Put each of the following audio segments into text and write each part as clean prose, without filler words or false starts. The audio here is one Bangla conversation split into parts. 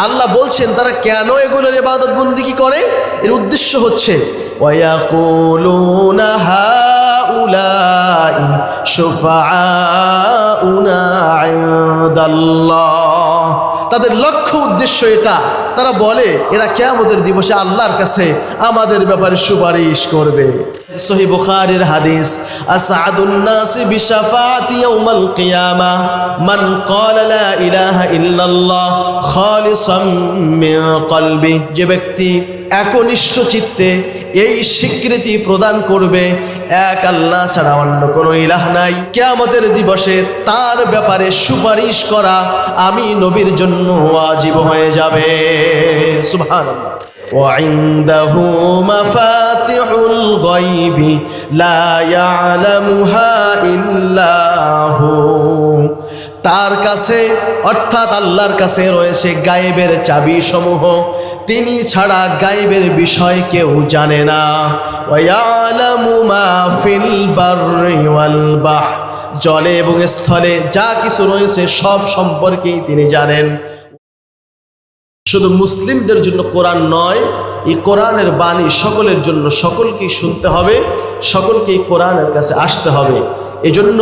আল্লাহ বলছেন তারা কেন এগুলোর ইবাদত বন্দেগী করে। এর উদ্দেশ্য হচ্ছে ওয়ায়াকুলুনা হাউলাই শুফাআউনা ইনদাল্লাহ, তাদের লক্ষ্য উদ্দেশ্য এটা। তারা বলে এরা কিয়ামতের দিবসে আল্লাহর কাছে আমাদের ব্যাপারে সুপারিশ করবে। সহিহ বুখারীর হাদিস, আসআদুন নাসি বিশাফাআতি ইয়াউমাল কিয়ামাহ মান ক্বালা লা ইলাহা ইল্লাল্লাহ খালিসাম মিন কলবি, যে ব্যক্তি একনিষ্ঠ চিত্তে এই স্বীকৃতি প্রদান করবে এক আল্লাহ ছাড়া অন্য কোনো ইলাহ নাই, কিয়ামতের দিবসে তার ব্যাপারে সুপারিশ করা আমি নবীর জন্য ওয়াজিব হয়ে যাবে। সুবহানাল্লাহ। وعنده مفاتح الغيب لا يعلمها إلا هو, তার কাছে অর্থাৎ আল্লাহর কাছে রয়েছে গায়েবের চাবি সমূহ, তিনি ছাড়া গায়েবের বিষয় কেউ জানে না। ওয়ায়ালামু মা ফিল বাররি ওয়াল বাহর, জলে এবং স্থলে যা কিছু রয়েছে সব সম্পর্কেই তিনি জানেন। শুধু মুসলিমদের জন্য কোরআন নয়, এই কোরআনের বাণী সকলের জন্য, সকলকেই শুনতে হবে, সকলকেই কোরআনের কাছে আসতে হবে। এজন্য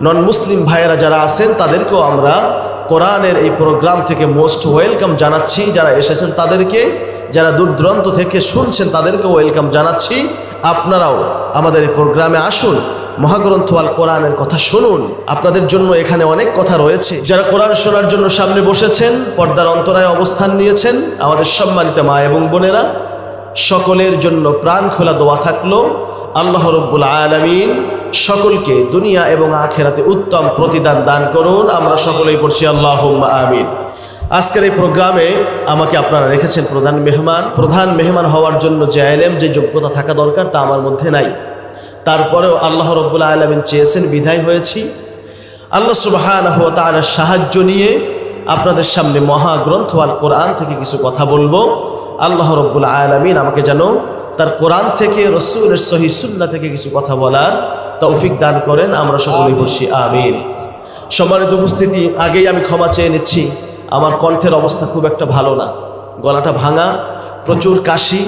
নন মুসলিম ভাইয়েরা যারা আছেন তাদেরকেও আমরা কোরআনের এই প্রোগ্রাম থেকে মোস্ট ওয়েলকাম জানাচ্ছি। যারা এসেছেন তাদেরকে, যারা দূর দূরান্ত থেকে শুনছেন তাদেরকে ওয়েলকাম জানাচ্ছি। আপনারাও আমাদের এই প্রোগ্রামে আসুন, মহাগ্রন্থ আল কোরআনের কথা শুনুন। আপনাদের জন্য এখানে অনেক কথা রয়েছে। যারা কোরআন শোনার জন্য সামনে বসেছেন, পর্দার অন্তরায় অবস্থান নিয়েছেন, আমাদের সম্মানিত মা এবং বোনেরা, সকলের জন্য প্রাণ খোলা দোয়া থাকলো, আল্লাহ রব্বুল আলামিন সকলকে দুনিয়া এবং আখিরাতে উত্তম প্রতিদান দান করুন। আমরা সকলেই পড়ছি আল্লাহুম্মা আমিন। আজকের এই প্রোগ্রামে আমাকে আপনারা রেখেছেন প্রধান মেহমান হওয়ার জন্য যে ইলম, যে যোগ্যতা থাকা দরকার তা আমার মধ্যে নাই। তারপরেও আল্লাহ রব্বুল আলামিন চেয়েছেন বিধায় হয়েছি। আল্লাহ সুবহানাহু ওয়া তাআলার সাহায্য নিয়ে আপনাদের সামনে মহাগ্রন্থ আল কোরআন থেকে কিছু কথা বলবো। আল্লাহ রব্বুল আলামিন আমাকে যেন তার কোরআন থেকে, রাসূলের সহিহ সুন্নাহ থেকে কিছু কথা বলার তৌফিক দান করেন। আমরা সকলেই বলছি আমিন। সম্মানিত উপস্থিতি, আগেই আমি ক্ষমা চেয়ে নিচ্ছি, আমার কণ্ঠের অবস্থা খুব একটা ভালো না, গলাটা ভাঙা, প্রচুর কাশি।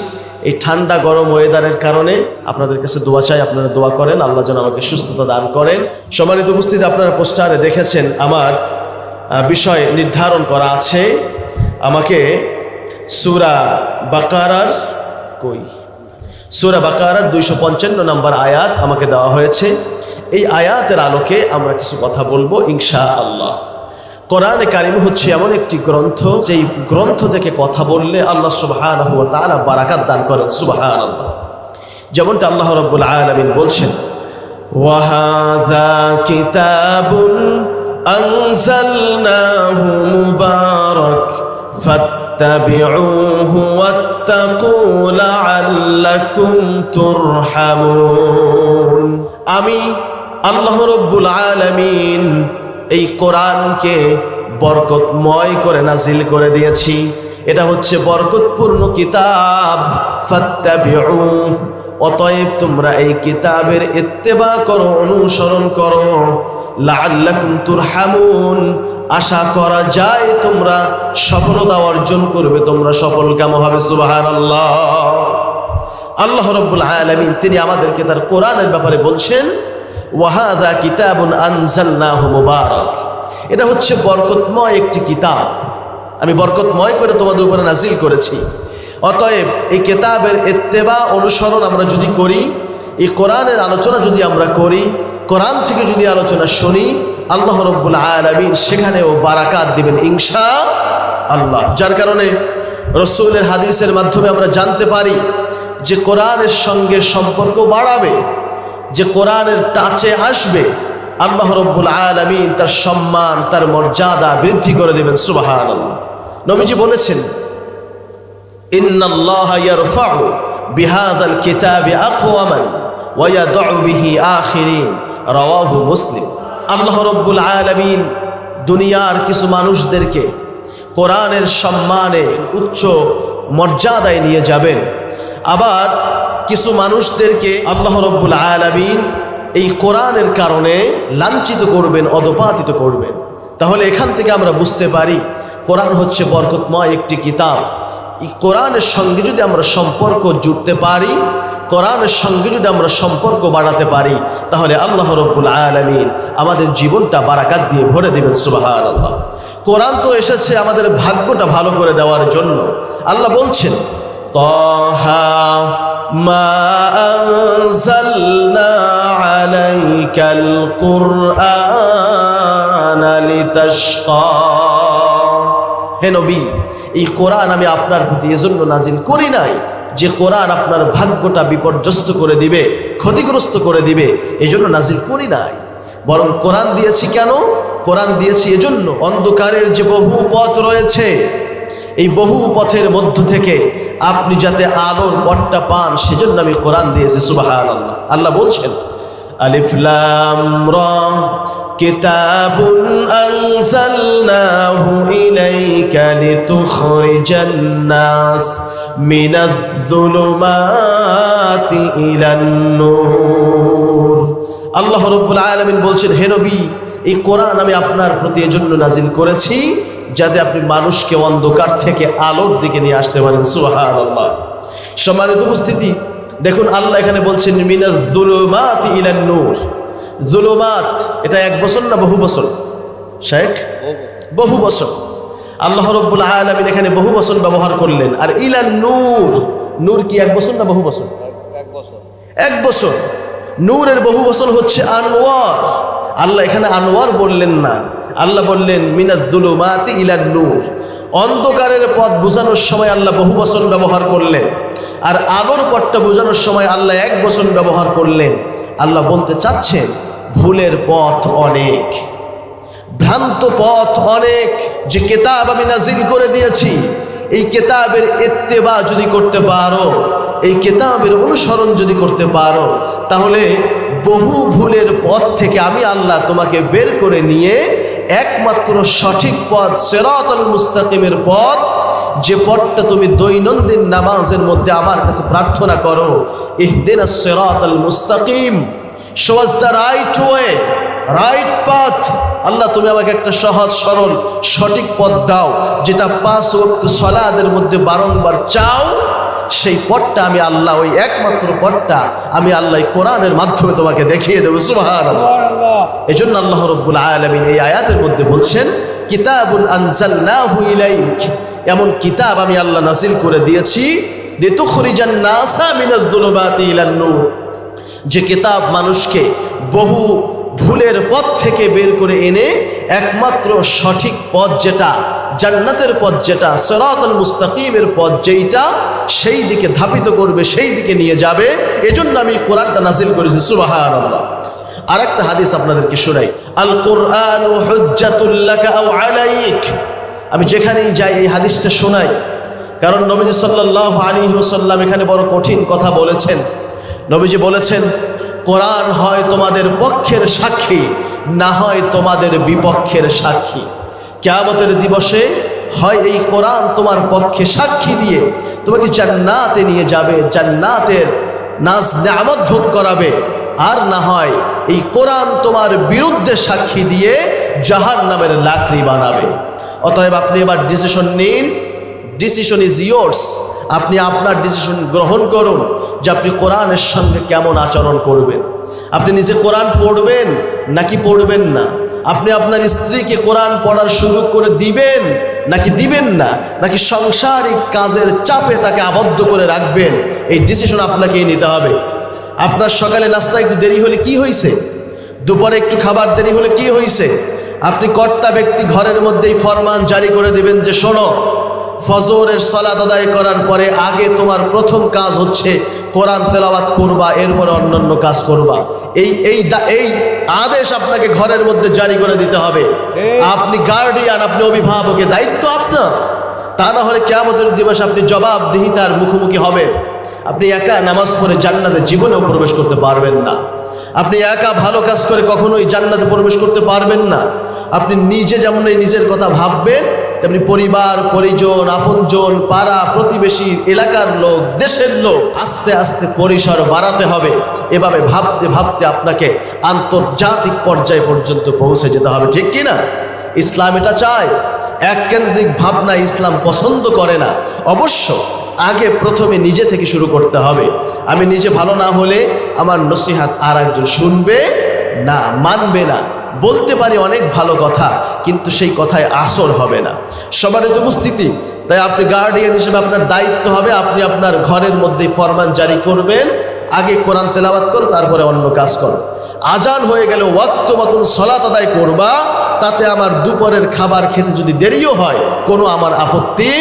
এই ঠান্ডা গরম ওয়েদারের কারণে আপনাদের কাছে দোয়া চাই, আপনারা দোয়া করেন আল্লাহ যেন আমাকে সুস্থতা দান করেন। সম্মানিত উপস্থিতি, আপনারা পোস্টারে দেখেছেন আমার বিষয় নির্ধারণ করা আছে। আমাকে সূরা বাকারার 255 নম্বর আয়াত আমাকে দেওয়া হয়েছে। এই আয়াতের আলোকে আমরা কিছু কথা বলবো ইনশাআল্লাহ। কোরআনে কারিম হচ্ছে এমন একটি গ্রন্থ, যেই গ্রন্থ থেকে কথা বললে আল্লাহ সুবহানাহু ওয়া তাআলা বারাকাত দান করেন। সুবহানাল্লাহ। যেমনটা আল্লাহ রাব্বুল আলামিন বলছেন, ওয়া হাযা কিতাবুন আনজালনাহু মুবারাক ফাত্তাবিউহু ওয়াত্তাকু লাআল্লাকুম তুরহামুন। আমি আল্লাহ রাব্বুল আলামিন এই কোরআনকে বরকতময় করে নাজিল করে দিয়েছি। এটা হচ্ছে বরকতপূর্ণ কিতাব। ফাত্তাবিউ, অতএব তোমরা এই কিতাবের ইত্তেবা করো, অনুসরণ করো। লাআল্লাকুম তুরহামুন, আশা করা যায় তোমরা সফলতা অর্জন করবে, তোমরা সফলকাম হবে। সুবহানাল্লাহ। আল্লাহ রাব্বুল আলামিন তিনি আমাদেরকে তার কোরআনের ব্যাপারে বলছেন, ওয়াহাদা কিতাবুন আনজালনাহু মুবারাক, এটা হচ্ছে বরকতময় একটি কিতাব, আমি বরকতময় করে তোমাদের উপরে নাজিল করেছি। অতএব এই কিতাবের ইত্তেবা, অনুসরণ আমরা যদি করি, এই কোরআনের আলোচনা যদি আমরা করি, কোরআন থেকে যদি আলোচনা শুনি, আল্লাহ রাব্বুল আলামিন সেখানেও বারাকাত দিবেন ইনশাআল্লাহ। যার কারণে রাসূলের হাদিসের মাধ্যমে আমরা জানতে পারি যে কোরআনের সঙ্গে সম্পর্ক বাড়াবে, যে কোরআনের টাচে আসবে, আল্লাহ রাব্বুল আলামিন তার সম্মান, তার মর্যাদা বৃদ্ধি করে দিবেন। সুবহানাল্লাহ। নবীজি বলেছেন, ইন্নাল্লাহা ইয়ারফাউ বিহাদাল কিতাবি আকওয়ামান ওয়া ইয়াদউ বিহি আখিরিন, রাওয়াহু মুসলিম। আল্লাহ রাব্বুল আলামিন দুনিয়ার কিছু মানুষদেরকে কোরআনের সম্মানে উচ্চ মর্যাদায় নিয়ে যাবেন, আবার কিছু মানুষদেরকে আল্লাহ রাব্বুল আলামিন এই কোরআনের কারণে লাঞ্ছিত করবেন, অধপাতিত করবেন। তাহলে এখান থেকে আমরা বুঝতে পারি কোরআন হচ্ছে বরকতময় একটি কিতাব। এই কোরআনের সঙ্গে যদি আমরা সম্পর্ক জুড়তে পারি, কোরআনের সঙ্গে যদি আমরা সম্পর্ক বাড়াতে পারি, তাহলে আল্লাহ রাব্বুল আলামিন আমাদের জীবনটা বারাকাত দিয়ে ভরে দেবেন। সুবহানাল্লাহ। কোরআন তো এসেছে আমাদের ভাগ্যটা ভালো করে দেওয়ার জন্য। আল্লাহ বলছেন, তাহা মা আনজালনা আলাইকাল কুরআনা লিতাশকা। হে নবী, এই কোরআন আমি আপনার প্রতি এজন্য নাজিল করি নাই যে কোরআন আপনার ভাগ্যটা বিপর্যস্ত করে দিবে, ক্ষতিগ্রস্ত করে দিবে, এজন্য নাজিল করি নাই। বরং কোরআন দিয়েছি কেন? কোরআন দিয়েছি এজন্য, অন্ধকারের যে বহু পথ রয়েছে, এই বহু পথের মধ্য থেকে আপনি যাতে আলোর পথটা পান, সেজন্য আমি কোরআন দিয়েছি। সুবহানাল্লাহ। আল্লাহ বলছেন, আলিফ লাম রা কিতাবুন আনজালনাহু ইলাইকা লিতুখরিজান নাস মিনাজ-যুলুমাতি ইলান নূর। আল্লাহ রাব্বুল আলামিন বলছেন, হে নবী, এই কোরআন আমি আপনার প্রতি এজন্য নাজিল করেছি যাতে আপনি মানুষকে অন্ধকার থেকে আলোর দিকে নিয়ে আসতে পারেন। সুবহানাল্লাহ। সম্মানিত উপস্থিতি, দেখুন আল্লাহ এখানে বলছেন মিনাজ-যুলুমাতি ইলান নূর। জুলুমাত এটা এক বছর না বহু বছর? শেখ, বহু বছর। আল্লাহ রাব্বুল আলামিন এখানে বহু বছর ব্যবহার করলেন। আর ইলান নূর, নূর কি এক বছর না বহু বছর? এক বছর। নূরের বহু বছর হচ্ছে আনোয়ার। আল্লাহ এখানে আনোয়ার বললেন না, আল্লাহ বললেন মিনাজ-যুলুমাতি ইলান নূর। অন্ধকারের পথ বোঝানোর সময় আল্লাহ বহু বছর ব্যবহার করলেন, আর আলোর পথটা বোঝানোর সময় আল্লাহ এক বছর ব্যবহার করলেন। আল্লাহ বলতে চাচ্ছেন, ভুলের পথ অনেক, ভ্রান্ত পথ অনেক। যে কিতাব আমি নাজিল করে দিয়েছি, এই কিতাবের ইত্তেবা যদি করতে পারো, এই কিতাবের অনুসরণ যদি করতে পারো, তাহলে বহু ভুলের পথ থেকে আমি আল্লাহ তোমাকে বের করে নিয়ে একমাত্র সঠিক পথ, সিরাতাল মুস্তাকিমের পথ, যে পথটা তুমি দৈনন্দিন নামাজের মধ্যে আমার কাছে প্রার্থনা করো, ইহদিনাস সিরাতাল মুস্তাকিম, show us the right way, right path. Allah তুমি আমাকে একটা সহজ সরল সঠিক পথ দাও, যেটা 5 ওয়াক্ত সালাতের মধ্যে বারংবার চাও। সেই পথটা আমি আল্লাহ, ওই একমাত্র পথটা আমি আল্লাহ কোরআনের মাধ্যমে তোমাকে দেখিয়ে দেবো। সুবহানাল্লাহ। এজন্য আল্লাহ রাব্বুল আলামিন এই আয়াতের মধ্যে বলছেন, কিতাবুন আনজালনাহু ইলাইক, এমন কিতাব আমি আল্লাহ নাজিল করে দিয়েছি, লিতুখরিজান নাসা মিনাজ-যুলুমাতি ইলান নূর, যে কিতাব মানুষকে বহু ভুলের পথ থেকে বের করে এনে একমাত্র সঠিক পথ, যেটা জান্নাতের পথ, যেটা সিরাতাল মুস্তাকিমের পথ, যেইটা সেই দিকে ধাপিত করবে, সেই দিকে নিয়ে যাবে। এজন্য আমি কোরআনটা নাজিল করেছি। সুবহানাল্লাহ। আর একটা হাদিস আপনাদেরকে শোনাই, আল কুরআনু হুজ্জাতুল লাকা আও আলাইক। আমি যেখানেই যাই এই হাদিসটা শোনাই, কারণ নবীজি সাল্লাল্লাহু আলাইহি ওয়াসাল্লাম এখানে বড় কঠিন কথা বলেছেন। নবীজি বলেছেন, কোরআন হয় তোমাদের পক্ষের সাক্ষী, না হয় তোমাদের বিপক্ষের সাক্ষী। কিয়ামতের দিবসে হয় এই কোরআন তোমার পক্ষে সাক্ষী দিয়ে তোমাকে জান্নাতে নিয়ে যাবে, জান্নাতের নাজ নিয়ামত ভোগ করাবে, আর না হয় এই কোরআন তোমার বিরুদ্ধে সাক্ষী দিয়ে জাহান্নামের লাকড়ি বানাবে। অতএব আপনি এবার ডিসিশন নিন, ডিসিশন ইজ ইয়োর্স। আপনি আপনার ডিসিশন গ্রহণ করুন যে আপনি কোরআনের সঙ্গে কেমন আচরণ করবেন। আপনি নিজে কোরআন পড়বেন নাকি পড়বেন না? আপনি আপনার স্ত্রীকে কোরআন পড়ার সুযোগ করে দিবেন নাকি দিবেন না? নাকি সাংসারিক কাজের চাপে তাকে আবদ্ধ করে রাখবেন? এই ডিসিশন আপনাকেই নিতে হবে। আপনার সকালে নাস্তা একটু দেরি হলে কি হয়েছে? দুপুরে একটু খাবার দেরি হলে কি হয়েছে? আপনি কর্তা ব্যক্তি ঘরের মধ্যেই ফরমান জারি করে দিবেন যে শোনো, ফজরের সালাত আদায় করার পরে আগে তোমার প্রথম কাজ হচ্ছে কোরআন তেলাওয়াত করবা, এরপরে অন্যান্য কাজ করবা। এই আদেশ আপনাকে ঘরের মধ্যে জারি করে দিতে হবে। আপনি গার্ডিয়ান, আপনি অভিভাবকের দায়িত্ব আপনার। তা না হলে কিয়ামতের দিবসে আপনি জবাবদিহিতার মুখোমুখি হবেন। আপনি একা নামাজ পড়ে জান্নাতে জীবনেও প্রবেশ করতে পারবেন না। আপনি একা ভালো কাজ করে কখনোই জান্নাতে প্রবেশ করতে পারবেন না। আপনি নিজে যেমন এই নিজের কথা ভাববেন, তেমনি পরিবার, পরিজন, আপনজন, পাড়া প্রতিবেশী, এলাকার লোক, দেশের লোক, আস্তে আস্তে পরিসর বাড়াতে হবে। এভাবে ভাবতে ভাবতে আপনাকে আন্তর্জাতিক পর্যায় পর্যন্ত পৌঁছে যেতে হবে। ঠিক কিনা? ইসলাম এটা চায় এককেন্দ্রিক ভাবনা ইসলাম পছন্দ করে না। অবশ্য আগে প্রথমে নিজে থেকে শুরু করতে হবে। আমি নিজে ভালো না হলে আমার নসিহাত আর একজন শুনবে না, মানবে না। বলতে পারি অনেক ভালো কথা, কিন্তু সেই কথায় আসর হবে না। সবার উপস্থিতি, তাই আপনি গার্ডিয়ান হিসেবে আপনার দায়িত্ব হবে আপনি আপনার ঘরের মধ্যে ফরমান জারি করবেন, আগে কোরআন তেলাওয়াত করো, তারপরে অন্য কাজ করো। আজান হয়ে গেলে ওয়াক্ত মতন সালাত আদায় করবা, তাতে আমার দুপুরের খাবার খেতে যদি দেরিও হয় কোনো আমার আপত্তি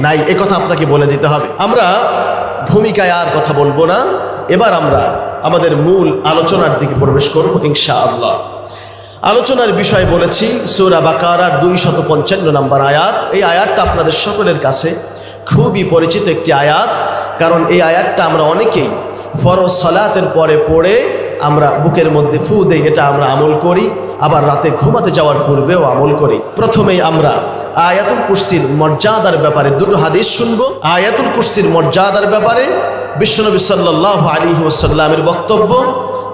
নাই। এ কথা আপনাকে বলে দিতে হবে। আমরা ভূমিকায় আর কথা বলবো না, এবার আমরা আমাদের মূল আলোচনার দিকে প্রবেশ করব ইনশাআল্লাহ। আলোচনার বিষয় বলেছি সূরা বাকারার 255 নম্বর আয়াত। এই আয়াতটা আপনাদের সকলের কাছে খুবই পরিচিত একটি আয়াত, কারণ এই আয়াতটা আমরা অনেকেই ফরজ সালাতের পরে পড়ে আমরা বুকের মধ্যে ফু দেই, এটা আমরা আমল করি, আবার রাতে ঘুমাতে যাওয়ার পূর্বেও আমল করি। প্রথমেই আমরা আয়াতুল কুরসির মর্যাদার ব্যাপারে দুটো হাদিস শুনবো। আয়াতুল কুরসির মর্যাদার ব্যাপারে বিশ্বনবী সাল্লাল্লাহু আলাইহি ওয়াসাল্লামের বক্তব্য,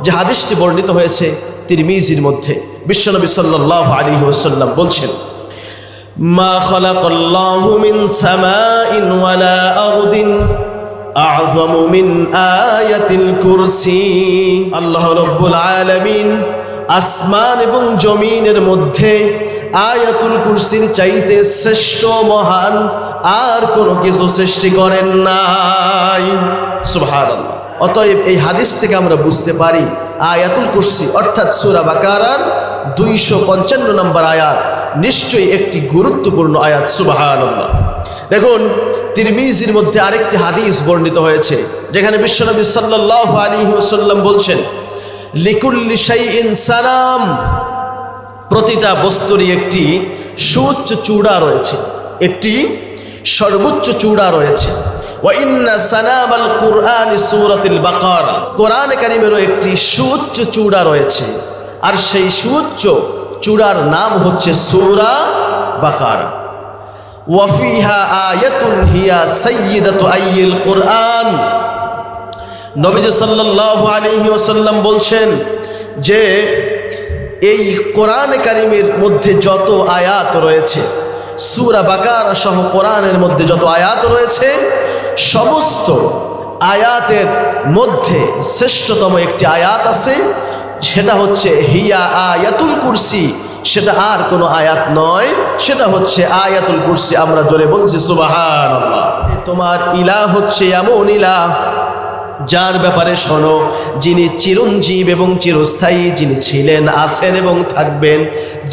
যে হাদিসটি বর্ণিত হয়েছে তিরমিজির মধ্যে। বিশ্বনবী সাল্লাল্লাহু আলাইহি ওয়াসাল্লাম বলছেন, মা খালাকাল্লাহু মিন সামাইন ওয়ালা আরদিন আযমু মিন আয়াতিল কুরসি। আল্লাহ রাব্বুল আলামিন আসমান এবং জমিনের মধ্যে আয়াতুল কুরসির চাইতে শ্রেষ্ঠ মহান আর কোনো কিছু সৃষ্টি করেন নাই। সুবহানাল্লাহ। অতএব এই হাদিস থেকে আমরা বুঝতে পারি আয়াতুল কুরসি অর্থাৎ সূরা বাকারার 255 নম্বর আয়াত নিশ্চয়ই একটি গুরুত্বপূর্ণ আয়াত। সুবহানাল্লাহ। দেখুন, তিরমিজির মধ্যে আরেকটি হাদিস বর্ণিত হয়েছে, যেখানে বিশ্বনবী সাল্লাল্লাহু আলাইহি ওয়াসাল্লাম বলছেন, লিকুল্লি শাইইন সানাম, প্রতিটা বস্তুরই একটি সুউচ্চ চূড়া রয়েছে, একটি সর্বোচ্চ চূড়া রয়েছে। ওয়া ইন্না সানামাল কুরআনি সূরাতুল বাকারা, কোরআনে কারীমেরও একটি সুউচ্চ চূড়া রয়েছে, আর সেই সুউচ্চ চূড়ার নাম হচ্ছে সূরা বাকারা। ওয়া ফিহা আয়াতুন হিয়া সাইয়্যিদাতু আইয়িল কুরআন। নবীজি সাল্লাল্লাহু আলাইহি ওয়াসাল্লাম বলছেন যে এই কোরআনে কারীমের মধ্যে যত আয়াত রয়েছে, সূরা বাকারা সহ কোরআনের মধ্যে যত আয়াত রয়েছে, সমস্ত আয়াতের মধ্যে শ্রেষ্ঠতম একটি আয়াত আছে, সেটা হচ্ছে হিয়া আয়াতুল কুরসি। সেটা আর কোনো আয়াত নয়, সেটা হচ্ছে আয়াতুল কুরসি। আমরা জোরে বলছি সুবহানাল্লাহ। তোমার ইলাহ হচ্ছে এমন ইলাহ যার ব্যাপারে শোনো, যিনি চিরঞ্জীব এবং চিরস্থায়ী, যিনি ছিলেন, আছেন এবং থাকবেন,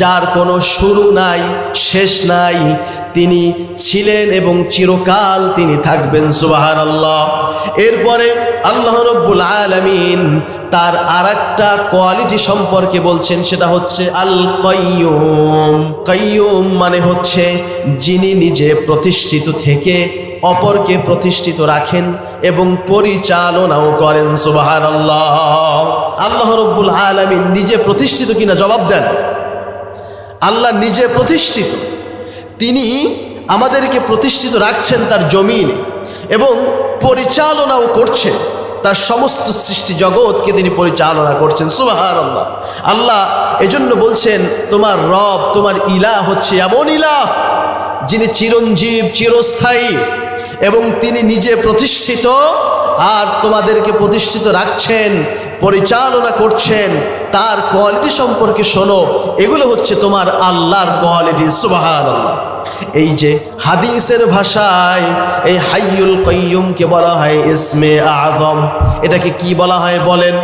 যার কোনো শুরু নাই, শেষ নাই, তিনি ছিলেন এবং চিরকাল তিনি থাকবেন। সুবহানাল্লাহ। এরপরে আল্লাহ রাব্বুল আলামিন তার আরেকটা কোয়ালিটি সম্পর্কে বলছেন, সেটা হচ্ছে আল কাইয়ুম। কাইয়ুম মানে হচ্ছে যিনি নিজে প্রতিষ্ঠিত থেকে অপরকে প্রতিষ্ঠিত রাখেন এবং পরিচালনাও করেন। সুবহানাল্লাহ। আল্লাহ রাব্বুল আলামিন নিজে প্রতিষ্ঠিত কিনা জবাব দেন। আল্লাহ নিজে প্রতিষ্ঠিত, তিনি আমাদেরকে প্রতিষ্ঠিত রাখছেন তার জমিনে এবং পরিচালনাও করছেন, তার সমস্ত সৃষ্টি জগৎকে তিনি পরিচালনা করছেন। সুবহানাল্লাহ। আল্লাহ এজন্য বলছেন, তোমার রব, তোমার ইলাহ হচ্ছে এমন ইলাহ যিনি চিরঞ্জীব, চিরস্থায়ী এবং তিনি নিজে প্রতিষ্ঠিত আর তোমাদেরকে প্রতিষ্ঠিত রাখছেন, পরিচালনা করছেন। তার কোয়ালিটি সম্পর্কে শোনো, এগুলো হচ্ছে তোমার আল্লাহর কোয়ালিটি। সুবহানাল্লাহ। এই যে হাদিসের ভাষায় এই হাইয়ুল কাইয়ুমকে বলা হয় ইসমে আযম। এটাকে কি বলা হয় বলেন?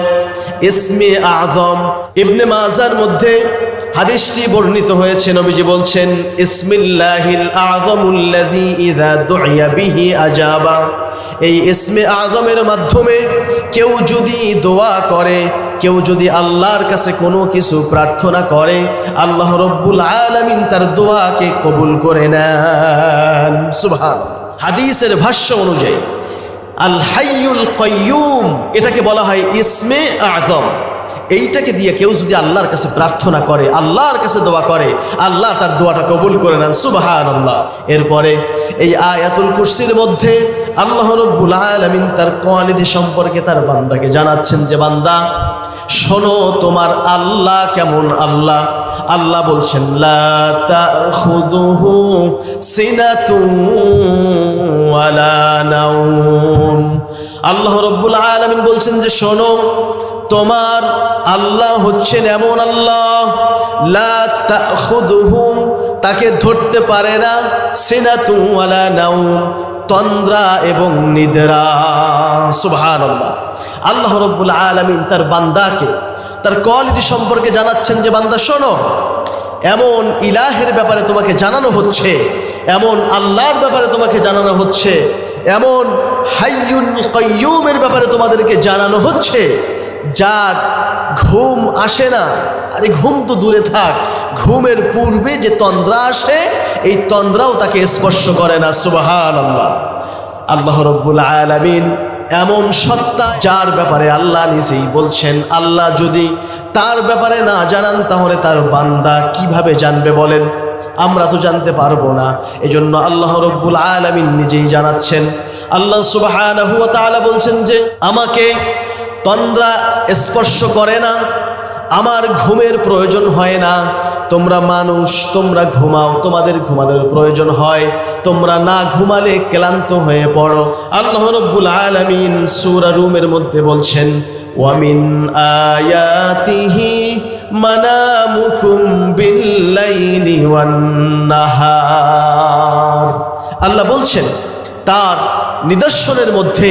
ইসমে আযম। ইবনে মাজার মধ্যে হাদিসটি বর্ণিত হয়েছে, নবীজি বলছেন, ইসমিল্লাহিল আযমুল্লাযী ইযা দুইয়া বিহি আজাবা। এই ইসমে আযমের মাধ্যমে কেউ যদি দোয়া করে, কেউ যদি আল্লাহর কাছে কোনো কিছু প্রার্থনা করে, আল্লাহ রাব্বুল আলামিন তার দোয়াকে কবুল করে নেন। সুবহানাল্লাহ। হাদিসের ভাষ্য অনুযায়ী আল হাইয়ুল কাইয়ুম এটাকে বলা হয় ইসমে আযম। এইটাকে দিয়ে কেউ যদি আল্লাহর কাছে প্রার্থনা করে, আল্লাহর কাছে দোয়া করে, আল্লাহ তার দোয়াটা কবুল করে নেন। সুবহানাল্লাহ। এরপরে এই আয়াতুল কুরসির মধ্যে আল্লাহ রাব্বুল আলামিন তার কোয়ালিটি সম্পর্কে তার বান্দাকে জানাচ্ছেন যে, বান্দা শোনো, তোমার আল্লাহ কেমন আল্লাহ। আল্লাহ বলছেন লা তাখুযুহু সিনাতুন ওয়ালা নাওম। আল্লাহ রাব্বুল আলামিন বলছেন যে শোনো, তোমার আল্লাহ হচ্ছেন এমন আল্লাহ, লা তাখুযুহু, তাকে ধরতে পারে না, সিনাতুন ওয়ালা নাওম, তন্দ্রা এবং নিদ্রা। সুবহানাল্লাহ। আল্লাহ রাব্বুল আলামিন তার বান্দাকে তার কোয়ালিটি সম্পর্কে জানাচ্ছেন যে বান্দা শোনো, এমন ইলাহের ব্যাপারে তোমাকে জানানো হচ্ছে, এমন আল্লাহর ব্যাপারে তোমাকে জানানো হচ্ছে, এমন হাইয়ুল কাইয়ুমের ব্যাপারে তোমাদেরকে জানানো হচ্ছে, যার ঘুম আসে না। আরে ঘুম তো দূরে থাক, ঘুমের পূর্বে যে তন্দ্রা আসে, এই তন্দ্রাও তাকে স্পর্শ করে না। সুবহানাল্লাহ। আল্লাহ রাব্বুল আলামিন এমন সত্তা যার ব্যাপারে আল্লাহ নিজেই বলছেন, আল্লাহ যদি তার ব্যাপারে না জানান তাহলে তার বান্দা কিভাবে জানবে বলেন? আমরা তো জানতে পারবো না। এজন্য আল্লাহ রাব্বুল আলামিন নিজেই জানাচ্ছেন। আল্লাহ সুবহানাহু ওয়া তাআলা বলছেন যে আমাকে তন্দ্রা স্পর্শ করে না, আমার ঘুমের প্রয়োজন হয় না। তোমরা মানুষ, তোমরা ঘুমাও, তোমাদের ঘুমানোর প্রয়োজন হয়, তোমরা না ঘুমালে ক্লান্ত হয়ে পড়ো। আল্লাহ রাব্বুল আলামিন সূরা রুমের মধ্যে বলছেন ওয়ামিন আয়াতিহি মানামুকুম বিল্লাইলি ওয়ান নাহার। আল্লাহ বলছেন তার নিদর্শনের মধ্যে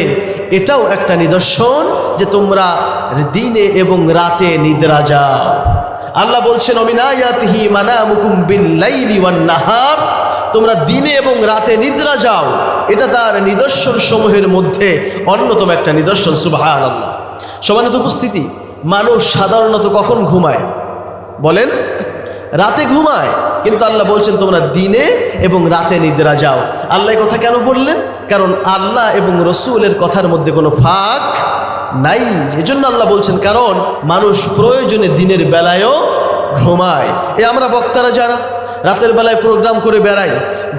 এটাও একটা নিদর্শন যে তোমরা দিনে এবং রাতে নিদ্রা যাও। আল্লাহ বলছেন ওমিন আয়াতিহি মানামুকুম বিল্লাইলি ওয়ান নাহার, তোমরা দিনে এবং রাতে নিদ্রা যাও, এটা তার নিদর্শন সমূহের মধ্যে অন্যতম একটা নিদর্শন। সুবহানাল্লাহ। সম্মানিত উপস্থিতি, মানুষ সাধারণত কখন ঘুমায় বলেন? রাতে ঘুমায়, কিন্তু আল্লাহ বলছেন তোমরা দিনে এবং রাতে নিদ্রা যাও। আল্লাহ কথা কেন বললেন? কারণ আল্লাহ এবং রসুলের কথার মধ্যে কোনো ফাঁক নাই। এজন্য আল্লাহ বলছেন কারণ মানুষ প্রয়োজনে দিনের বেলায়ও ঘুমায়। আমরা বক্তারা যারা রাতের বেলায় প্রোগ্রাম করে বেড়াই,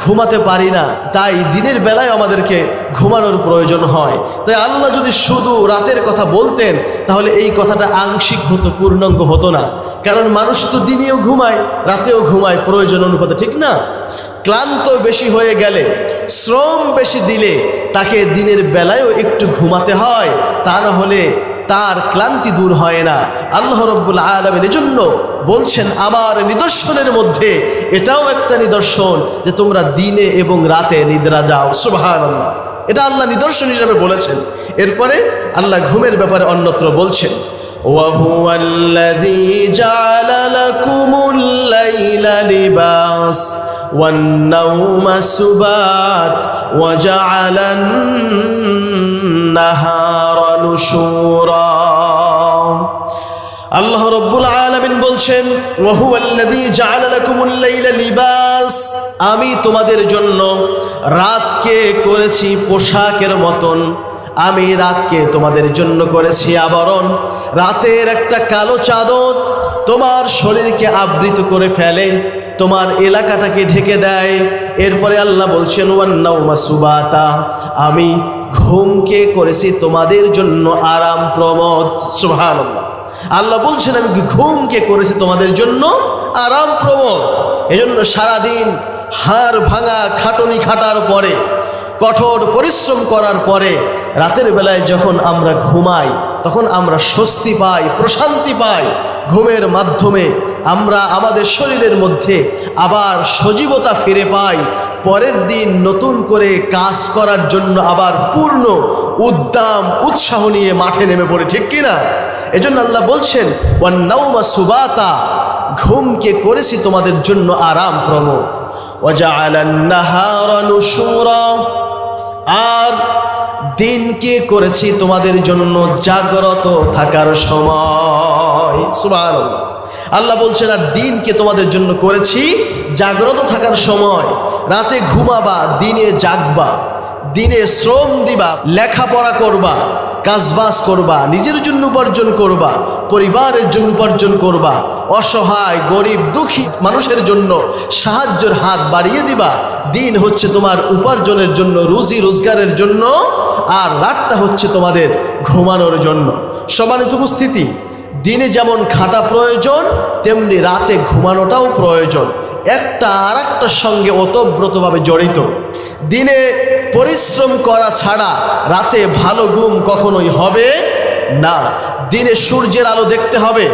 ঘুমাতে পারি না, তাই দিনের বেলায় আমাদেরকে ঘুমানোর প্রয়োজন হয়। তাই আল্লাহ যদি শুধু রাতের কথা বলতেন তাহলে এই কথাটা আংশিক হতো, পূর্ণাঙ্গ হতো না। কারণ মানুষ তো দিনেও ঘুমায়, রাতেও ঘুমায় প্রয়োজন অনুপাতে, ঠিক না? ক্লান্ত বেশি হয়ে গেলে, শ্রম বেশি দিলে তাকে দিনের বেলায়ও একটু ঘুমাতে হয়, তা না হলে তার ক্লান্তি দূর হয় না। আল্লাহ রাব্বুল আলামিন এজন্য বলছেন আমার নিদর্শনের মধ্যে এটাও একটা নিদর্শন যে তোমরা দিনে এবং রাতে নিদ্রা যাও। সুবহানাল্লাহ। এটা আল্লাহ নিদর্শন হিসেবে বলেছেন। এরপরে আল্লাহ ঘুমের ব্যাপারে অন্যত্র বলছেন ওয়াহুয়াল্লাযী জাআলা লাকুমুল লাইলা লিবাস ওয়ান নাওমা সুবাত ওয়া জাআলান নাহারা নুশুরা। আল্লাহ রাব্বুল আলামিন বলছেন ওয়াহুয়াল্লাযী জাআলা লাকুমুল লাইলা লিবাস, আমি তোমাদের জন্য রাতকে করেছি পোশাকের মতন, আমি রাতকে তোমাদের জন্য করেছি আবরণ। রাতের একটা কালো চাদর তোমার শরীরকে আবৃত করে ফেলে, তোমার এলাকাটাকে ঢেকে দেয়। এরপরে আল্লাহ বলছেন ওয়ান নাওমা সুবাতা, আমি ঘুমকে করেছি তোমাদের জন্য আরাম প্রমোদ। সুবহানাল্লাহ। আল্লাহ বলছেন আমি ঘুমকে করেছি তোমাদের জন্য আরাম প্রমোদ। এজন্য সারাদিন হাড় ভাঙা খাটুনি খাটার পরে, কঠোর পরিশ্রম করার পরে রাতের বেলায় যখন আমরা ঘুমাই তখন আমরা স্বস্তি পাই, প্রশান্তি পাই। ঘুমের মাধ্যমে আমরা আমাদের শরীরের মধ্যে আবার সজীবতা ফিরে পাই। পরের দিন নতুন করে কাজ করার জন্য আবার পূর্ণ উদ্দাম উৎসাহ নিয়ে মাঠে নেমে পড়ে, ঠিক কিনা? এজন্য আল্লাহ বলছেন ওয়ান নাওমা সুবাতা, ঘুমকে করেছি তোমাদের জন্য আরাম প্রমোদ। ওয়া জাআলান নাহারা নুশুরা, আর দিনকে করেছি তোমাদের জন্য জাগ্রত থাকার সময়। সুবহানাল্লাহ। আল্লাহ বলছেন আর দিনকে তোমাদের জন্য করেছি জাগ্রত থাকার সময়। রাতে ঘুমাবা, দিনে জাগবা, দিনে শ্রম দিবা, লেখাপড়া করবা, কাজবাজ করবা, নিজের জন্য উপার্জন করবা, পরিবারের জন্য উপার্জন করবা, অসহায় গরিব দুঃখী মানুষের জন্য সাহায্যের হাত বাড়িয়ে দিবা। দিন হচ্ছে তোমার উপার্জনের জন্য, রুজি রোজগারের জন্য, আর রাতটা হচ্ছে তোমাদের ঘুমানোর জন্য। সম্মানিত উপস্থিতি, দিনে যেমন খাটা প্রয়োজন, তেমনি রাতে ঘুমানোটাও প্রয়োজন। একটা আর একটার সঙ্গে ওতপ্রোতভাবে জড়িত। দিনে পরিশ্রম করা ছাড়া রাতে ভালো ঘুম কখনোই হবে না। দিনে সূর্যের আলো দেখতে হবে,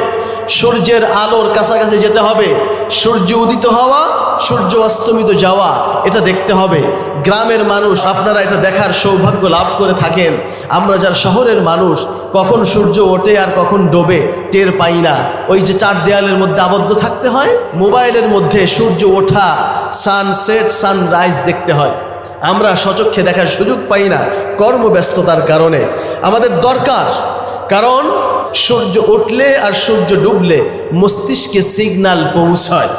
সূর্যের আলোর কাছাকাছি যেতে হবে, সূর্য উদিত হওয়া, সূর্য অস্তমিত যাওয়া, এটা দেখতে হবে। গ্রামের মানুষ আপনারা এটা দেখার সৌভাগ্য লাভ করে থাকেন। আমরা যারা শহরের মানুষ, কখন সূর্য ওঠে আর কখন ডোবে টের পাই না। ওই যে চার দেয়ালের মধ্যে আবদ্ধ থাকতে হয়, মোবাইলের মধ্যে সূর্য ওঠা, সানসেট, সানরাইজ দেখতে হয়। আমরা সচক্ষে দেখার সুযোগ পাই না কর্মব্যস্ততার কারণে। আমাদের দরকার, কারণ সূর্য উঠলে আর সূর্য ডুবলে মস্তিষ্কে সিগন্যাল পৌঁছায়।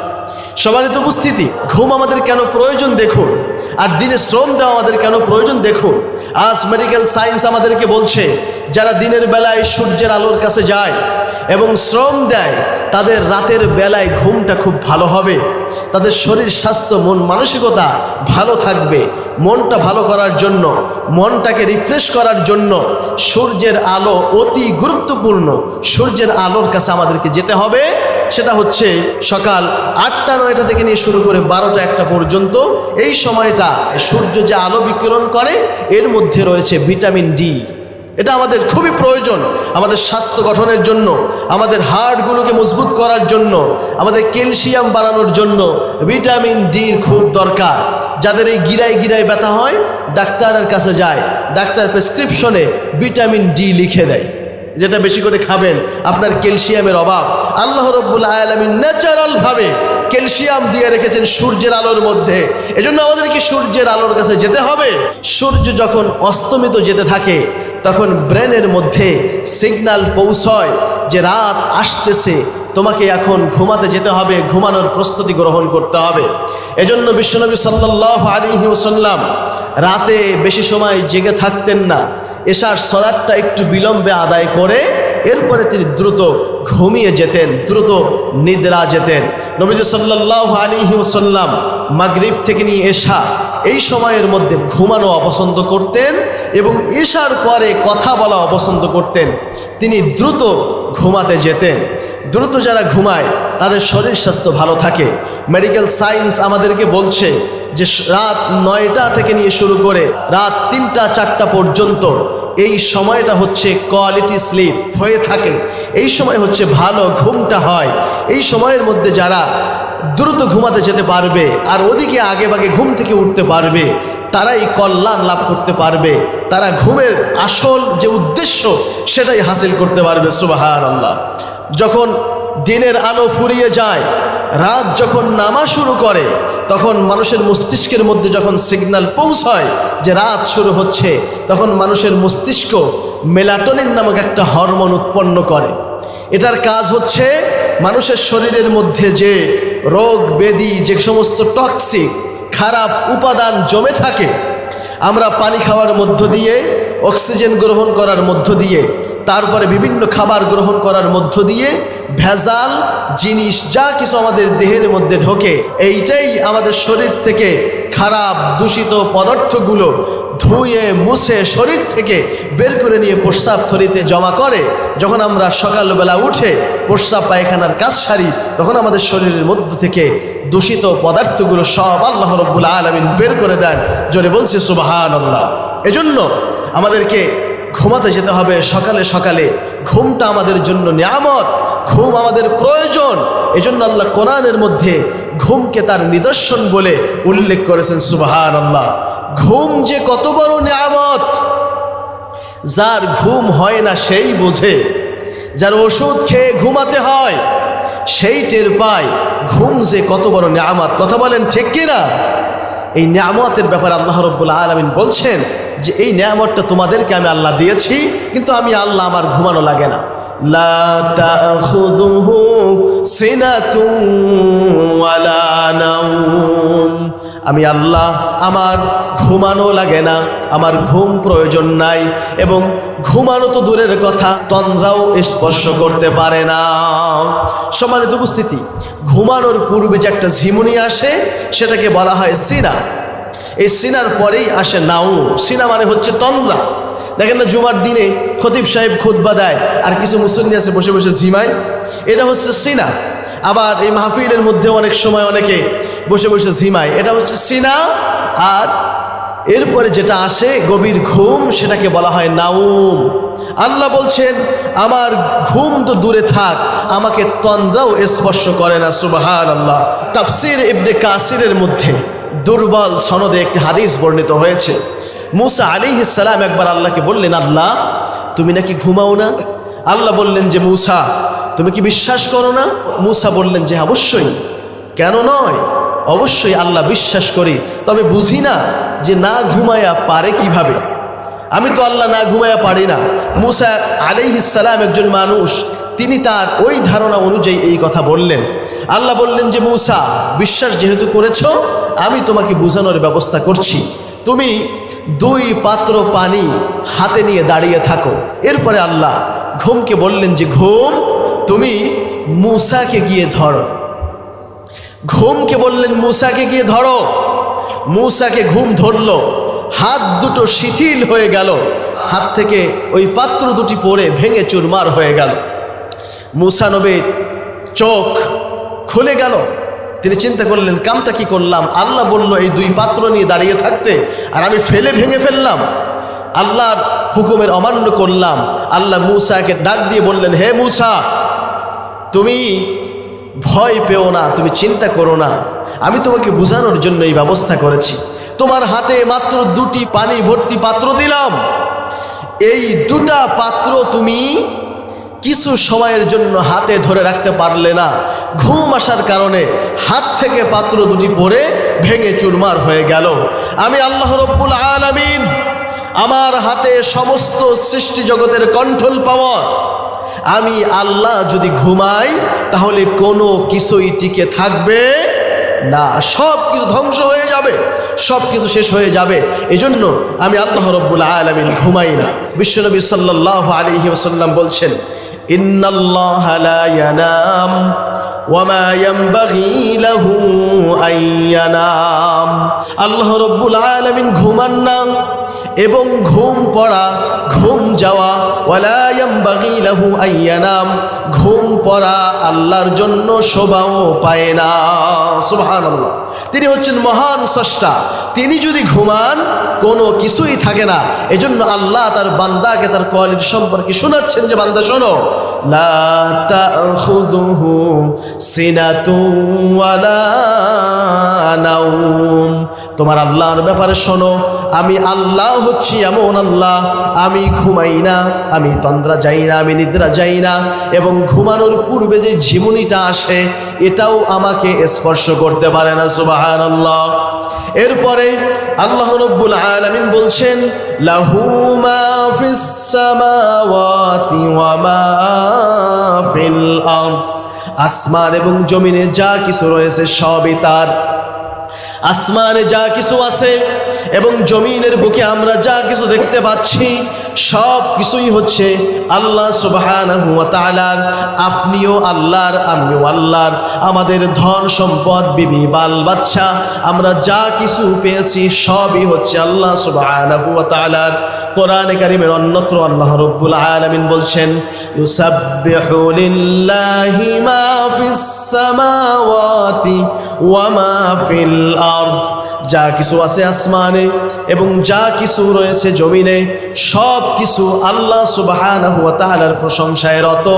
সমানিত উপস্থিতি, ঘুম আমাদের কেন প্রয়োজন দেখুন, আর দিনে শ্রম দেওয়া আমাদের কেন প্রয়োজন দেখুন। আজ মেডিকেল সায়েন্স আমাদেরকে বলছে, যারা দিনের বেলায় সূর্যের আলোর কাছে যায় এবং শ্রম দেয়, তাদের রাতের বেলায় ঘুমটা খুব ভালো হবে, তাদের শরীর স্বাস্থ্য, মন মানসিকতা ভালো থাকবে। মনটা ভালো করার জন্য, মনটাকে রিফ্রেশ করার জন্য সূর্যের আলো অতি গুরুত্বপূর্ণ। সূর্যের আলোর কাছে আমাদেরকে যেতে হবে। সেটা হচ্ছে সকাল 8টা-9টা থেকে নিয়ে শুরু করে 12টা-1টা পর্যন্ত। এই সময়টা সূর্য যে আলো বিকিরণ করে, এর মধ্যে রয়েছে ভিটামিন ডি। এটা আমাদের খুবই প্রয়োজন, আমাদের স্বাস্থ্য গঠনের জন্য, আমাদের হাড়গুলোকে মজবুত করার জন্য, আমাদের ক্যালসিয়াম বাড়ানোর জন্য ভিটামিন ডির খুব দরকার। যাদের এই গিরায় গিরায় ব্যথা হয়, ডাক্তারের কাছে যায়, ডাক্তার প্রেসক্রিপশনে ভিটামিন ডি লিখে দেয়, যেটা বেশি করে খাবেন। আপনার ক্যালসিয়ামের অভাব, আল্লাহ রাব্বুল আলামিন ন্যাচারালভাবে ক্যালসিয়াম দিয়ে রেখেছেন সূর্যের আলোর মধ্যে। এজন্য আমাদেরকে সূর্যের আলোর কাছে যেতে হবে। সূর্য যখন অস্তমিত যেতে থাকে, তখন ব্রেনের মধ্যে সিগন্যাল পৌঁছয় যে রাত আসতেছে, তোমাকে এখন ঘুমাতে যেতে হবে, ঘুমানোর প্রস্তুতি গ্রহণ করতে হবে। এজন্য বিশ্বনবী সাল্লাল্লাহু আলাইহি ওয়াসাল্লাম রাতে বেশি সময় জেগে থাকতেন না। এশার সালাতটা একটু বিলম্বে আদায় করে এরপরে তিনি দ্রুত ঘুমিয়ে যেতেন, দ্রুত নিদ্রা যেতেন। নবীজি সাল্লাল্লাহু আলাইহি ওয়াসাল্লাম মাগরিব থেকে নিয়ে এশা, এই সময়ের মধ্যে ঘুমানো অপছন্দ করতেন এবং এশার পরে কথা বলা অপছন্দ করতেন। তিনি দ্রুত ঘুমাতে যেতেন। দ্রুত যারা ঘুমায় তাদের শরীর স্বাস্থ্য ভালো থাকে। মেডিকেল সায়েন্স আমাদেরকে বলছে যে রাত 9টা থেকে নিয়ে শুরু করে রাত 3টা-4টা পর্যন্ত এই সময়টা হচ্ছে কোয়ালিটি স্লিপ হয়ে থাকে। এই সময় হচ্ছে ভালো ঘুমটা হয়। এই সময়ের মধ্যে যারা দ্রুত ঘুমাতে যেতে পারবে আর ওদিকে আগে ভাগে ঘুম থেকে উঠতে পারবে, তারাই কল্যাণ লাভ করতে পারবে। তারা ঘুমের আসল যে উদ্দেশ্য সেটাই হাসিল করতে পারবে। সুবহানাল্লাহ। যখন দিনের আলো ফুরিয়ে যায়, রাত যখন নামা শুরু করে, তখন মানুষের মস্তিষ্কের মধ্যে যখন সিগন্যাল পৌঁছায় যে রাত শুরু হচ্ছে, তখন মানুষের মস্তিষ্ক মেলাটোনিন নামক একটা হরমোন উৎপন্ন করে। এটার কাজ হচ্ছে মানুষের শরীরের মধ্যে যে রোগ ব্যাধি, যে সমস্ত টক্সিক খারাপ উপাদান জমে থাকে, আমরা পানি খাওয়ার মধ্য দিয়ে, অক্সিজেন গ্রহণ করার মধ্য দিয়ে, তারপরে বিভিন্ন খাবার গ্রহণ করার মধ্য দিয়ে ভেজাল জিনিস যা কিছু আমাদের দেহের মধ্যে ঢোকে, এইটাই আমাদের শরীর থেকে খারাপ দূষিত পদার্থগুলো ধুয়ে মুছে শরীর থেকে বের করে নিয়ে প্রস্রাব থলিতে জমা করে। যখন আমরা সকালবেলা উঠে প্রস্রাব পায়খানার কাজ সারি, তখন আমাদের শরীরের মধ্য থেকে দূষিত পদার্থগুলো সব আল্লাহ রাব্বুল আলামিন বের করে দেন। জোরে বলছি সুবহানাল্লাহ। এজন্য আমাদেরকে ঘুমাতে যেতে হবে সকালে সকালে। ঘুমটা আমাদের জন্য নিয়ামত, ঘুম আমাদের প্রয়োজন। এজন্য আল্লাহ কোরআনের মধ্যে ঘুমকে তার নিদর্শন বলে উল্লেখ করেছেন। সুবহানাল্লাহ। ঘুম যে কত বড় নিয়ামত, যার ঘুম হয় না সেই বোঝে। যার ওষুধ খেয়ে ঘুমাতে হয় সেই টের পায় ঘুম যে কত বড় নিয়ামত। কথা বলেন ঠিক কিনা? এই নিয়ামতের ব্যাপারে আল্লাহ রাব্বুল আলামিন বলছেন যে এই নিয়ামতটা তোমাদেরকে আমি আল্লাহ দিয়েছি, কিন্তু আমি আল্লাহ আমার ঘুমানো লাগে না। লা তাখুযুহু সিনাতুন ওয়ালা নাওম। আমি আল্লাহ, আমার ঘুমানো লাগে না, আমার ঘুম প্রয়োজন নাই, এবং ঘুমানো তো দূরের কথা, তন্দ্রাও স্পর্শ করতে পারে না। সম্মানিত উপস্থিতি, ঘুমানোর পূর্বে যে একটা ঝিমুনি আসে সেটাকে বলা হয় সিনা। এই সিনার পরেই আসে নাও। সিনা মানে হচ্ছে তন্দ্রা। দেখেন না জুমার দিনে খতিব সাহেব খুতবা দেয় আর কিছু মুসল্লি আছে বসে বসে ঝিমায়, এটা হচ্ছে সিনা। আবার এই মাহফিলের মধ্যে অনেক সময় অনেকে বসে বসে ঝিমায়, এটা হচ্ছে সিনা। আর এরপরে যেটা আসে গভীর ঘুম, সেটাকে বলা হয় নাউম। আল্লাহ বলছেন আমার ঘুম তো দূরে থাক, আমাকে তন্দ্রাও স্পর্শ করে না। সুবহানাল্লাহ। তাফসীর ইবনে কাসিরের মধ্যে দুর্বল সনদে একটি হাদিস বর্ণিত হয়েছে, মুসা আলাইহিস সালাম একবার আল্লাহকে বললেন, আল্লাহ তুমি নাকি ঘুমাও না? আল্লাহ বললেন যে মুসা তুমি কি বিশ্বাস করো না? মুসা বললেন যে অবশ্যই, কেন নয়, অবশ্যই আল্লাহ বিশ্বাস করি, তবে বুঝি না যে না ঘুমায়া পারে কিভাবে। আমি তো আল্লাহ না ঘুমায়া পারি না। মুসা আলাইহিস সালাম একজন মানুষ, তিনি তার ওই ধারণা অনুযায়ী এই কথা বললেন। আল্লাহ বললেন যে মুসা বিশ্বাস যেহেতু করেছো, আমি তোমাকে বোঝানোর ব্যবস্থা করছি। তুমি 2 পাত্র পানি হাতে নিয়ে দাঁড়িয়ে থাকো। এরপরে আল্লাহ ঘুমকে বললেন যে ঘুম তুমি মুসাকে গিয়ে ধরো। ঘুমকে বললেন মুসাকে গিয়ে ধরো। মুসাকে ঘুম ধরলো, হাত দুটো শিথিল হয়ে গেল, হাত থেকে ওই পাত্র দুটি পড়ে ভেঙে চুরমার হয়ে গেল। মুসা নবীর চোখ খুলে গেল। তিনি চিন্তা করলেন কামটা কি করলাম? আল্লাহ বলল এই 2 পাত্র নিয়ে দাঁড়িয়ে থাকতে, আর আমি ফেলে ভেঙে ফেললাম, আল্লাহর হুকুমের অমান্য করলাম। আল্লাহ মুসাকে ডাক দিয়ে বললেন, হে মুসা তুমি ভয় পেও না, তুমি চিন্তা করো না, আমি তোমাকে বোঝানোর জন্য এই ব্যবস্থা করেছি। তোমার হাতে মাত্র 2টি পানি ভর্তি পাত্র দিলাম, এই 2টা পাত্র তুমি কিছু সময়ের জন্য হাতে ধরে রাখতে পারলে না, ঘুম আসার কারণে হাত থেকে পাত্র দুটি পড়ে ভেঙে চুরমার হয়ে গেল। আমি আল্লাহ রব্বুল আলামিন, আমার হাতে সমস্ত সৃষ্টি জগতের কন্ট্রোল পাওয়ার। আমি আল্লাহ যদি ঘুমাই তাহলে কোনো কিছুই টিকে থাকবে না, সব কিছু ধ্বংস হয়ে যাবে, সব কিছু শেষ হয়ে যাবে। এজন্য আমি আল্লাহ রব্বুল আলামিন ঘুমাই না। বিশ্বনবী সাল্লাল্লাহু আলাইহি ওয়াসাল্লাম বলছেন, ইন্নাল্লাহা লা ইয়ানাম ওয়া মা ইয়ানবাগি লাহু আন ইয়ানাম। আল্লাহ রব্বুল আলামিন ঘুমান না, এবং ঘুম পড়া, ঘুম যাওয়া, ওয়ালা ইয়ানবাগি লাহু আন ইয়ানাম, ঘুম পড়া আল্লাহর জন্য শোভাও পায় না। সুবহানাল্লাহ। তিনি হচ্ছেন মহান স্রষ্টা, তিনি যদি ঘুমান কোনো কিছুই থাকে না। এজন্য আল্লাহ তার বান্দাকে তার কোয়ালিটি সম্পর্কে শোনাচ্ছেন যে বান্দা শোনো, লা তাখুযুহু সিনাতুন ওয়ালা নাওম। তোমার আল্লাহর ব্যাপারে শোনো, আমি আল্লাহ হচ্ছি এমন আল্লাহ, আমি ঘুমাই না, আমি তন্দ্রা যাই না, আমি নিদ্রা যাই না, এবং ঘুমানোর পূর্বে যে ঝিমুনিটা আসে এটাও আমাকে স্পর্শ করতে পারে না। সুবহানাল্লাহ। এরপরে আল্লাহ রাব্বুল আলামিন বলছেন, লাহু মা ফিস সামাওয়াতি ওয়া মা ফিল আরদ। আসমান এবং জমিনে যা কিছু রয়েছে সবই তার। আসমানে যা কিছু আছে এবং জমিনের বুকে আমরা যা কিছু দেখতে পাচ্ছি সব কিছুই হচ্ছে আল্লাহ সুবহানাহু ওয়া তাআলার। আপনিও আল্লাহর, আমিও আল্লাহর। আমাদের ধন সম্পদ, বিবি বাল বাচ্চা, আমরা যা কিছু পেয়েছি সবই হচ্ছে আল্লাহ সুবহানাহু ওয়া তাআলার। কোরআনে কারীমের অন্যত্র আল্লাহ রাব্বুল আলামিন বলছেন, ইউসাব্বিহু লিল্লাহি মা ফিস সামাওয়াতি ওয়া মা ফিল আরদ। যা কিছু আছে আসমানে এবং যা কিছু রয়েছে জমিনে সব কিছু আল্লাহ সুবহানাহু ওয়া তাআলার প্রশংসায় রত,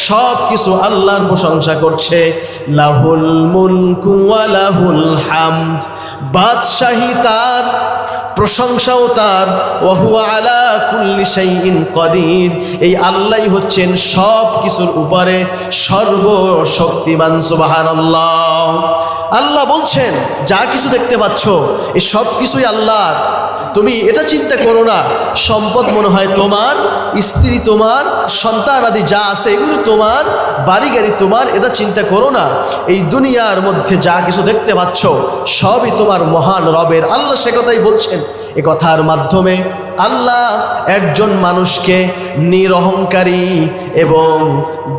সব কিছু আল্লাহর প্রশংসা করছে। লাহুল মুলকু ওয়া লাহুল হামদ। বাদশাহী তার, প্রশংসাও তার। ওয়া হুয়া আলা কুল্লি শাইইন কাদির। এই আল্লাহই হচ্ছেন সব কিছুর উপরে সর্বশক্তিমান। সুবহানাল্লাহ। আল্লাহ বলছেন যা কিছু দেখতে পাচ্ছ এই সব কিছুই আল্লাহর। তুমি এটা চিন্তা করো না সম্পদ মনে হয় তোমার, স্ত্রী তোমার, সন্তান আদি যা আছে এগুলো তোমার, বাড়ি গাড়ি তোমার, এটা চিন্তা করো না। এই দুনিয়ার মধ্যে যা কিছু দেখতে পাচ্ছ সবই তোমার মহান রবের। আল্লাহ সে কথাই বলছেন। এ কথার মাধ্যমে আল্লাহ একজন মানুষকে নিরহংকারী এবং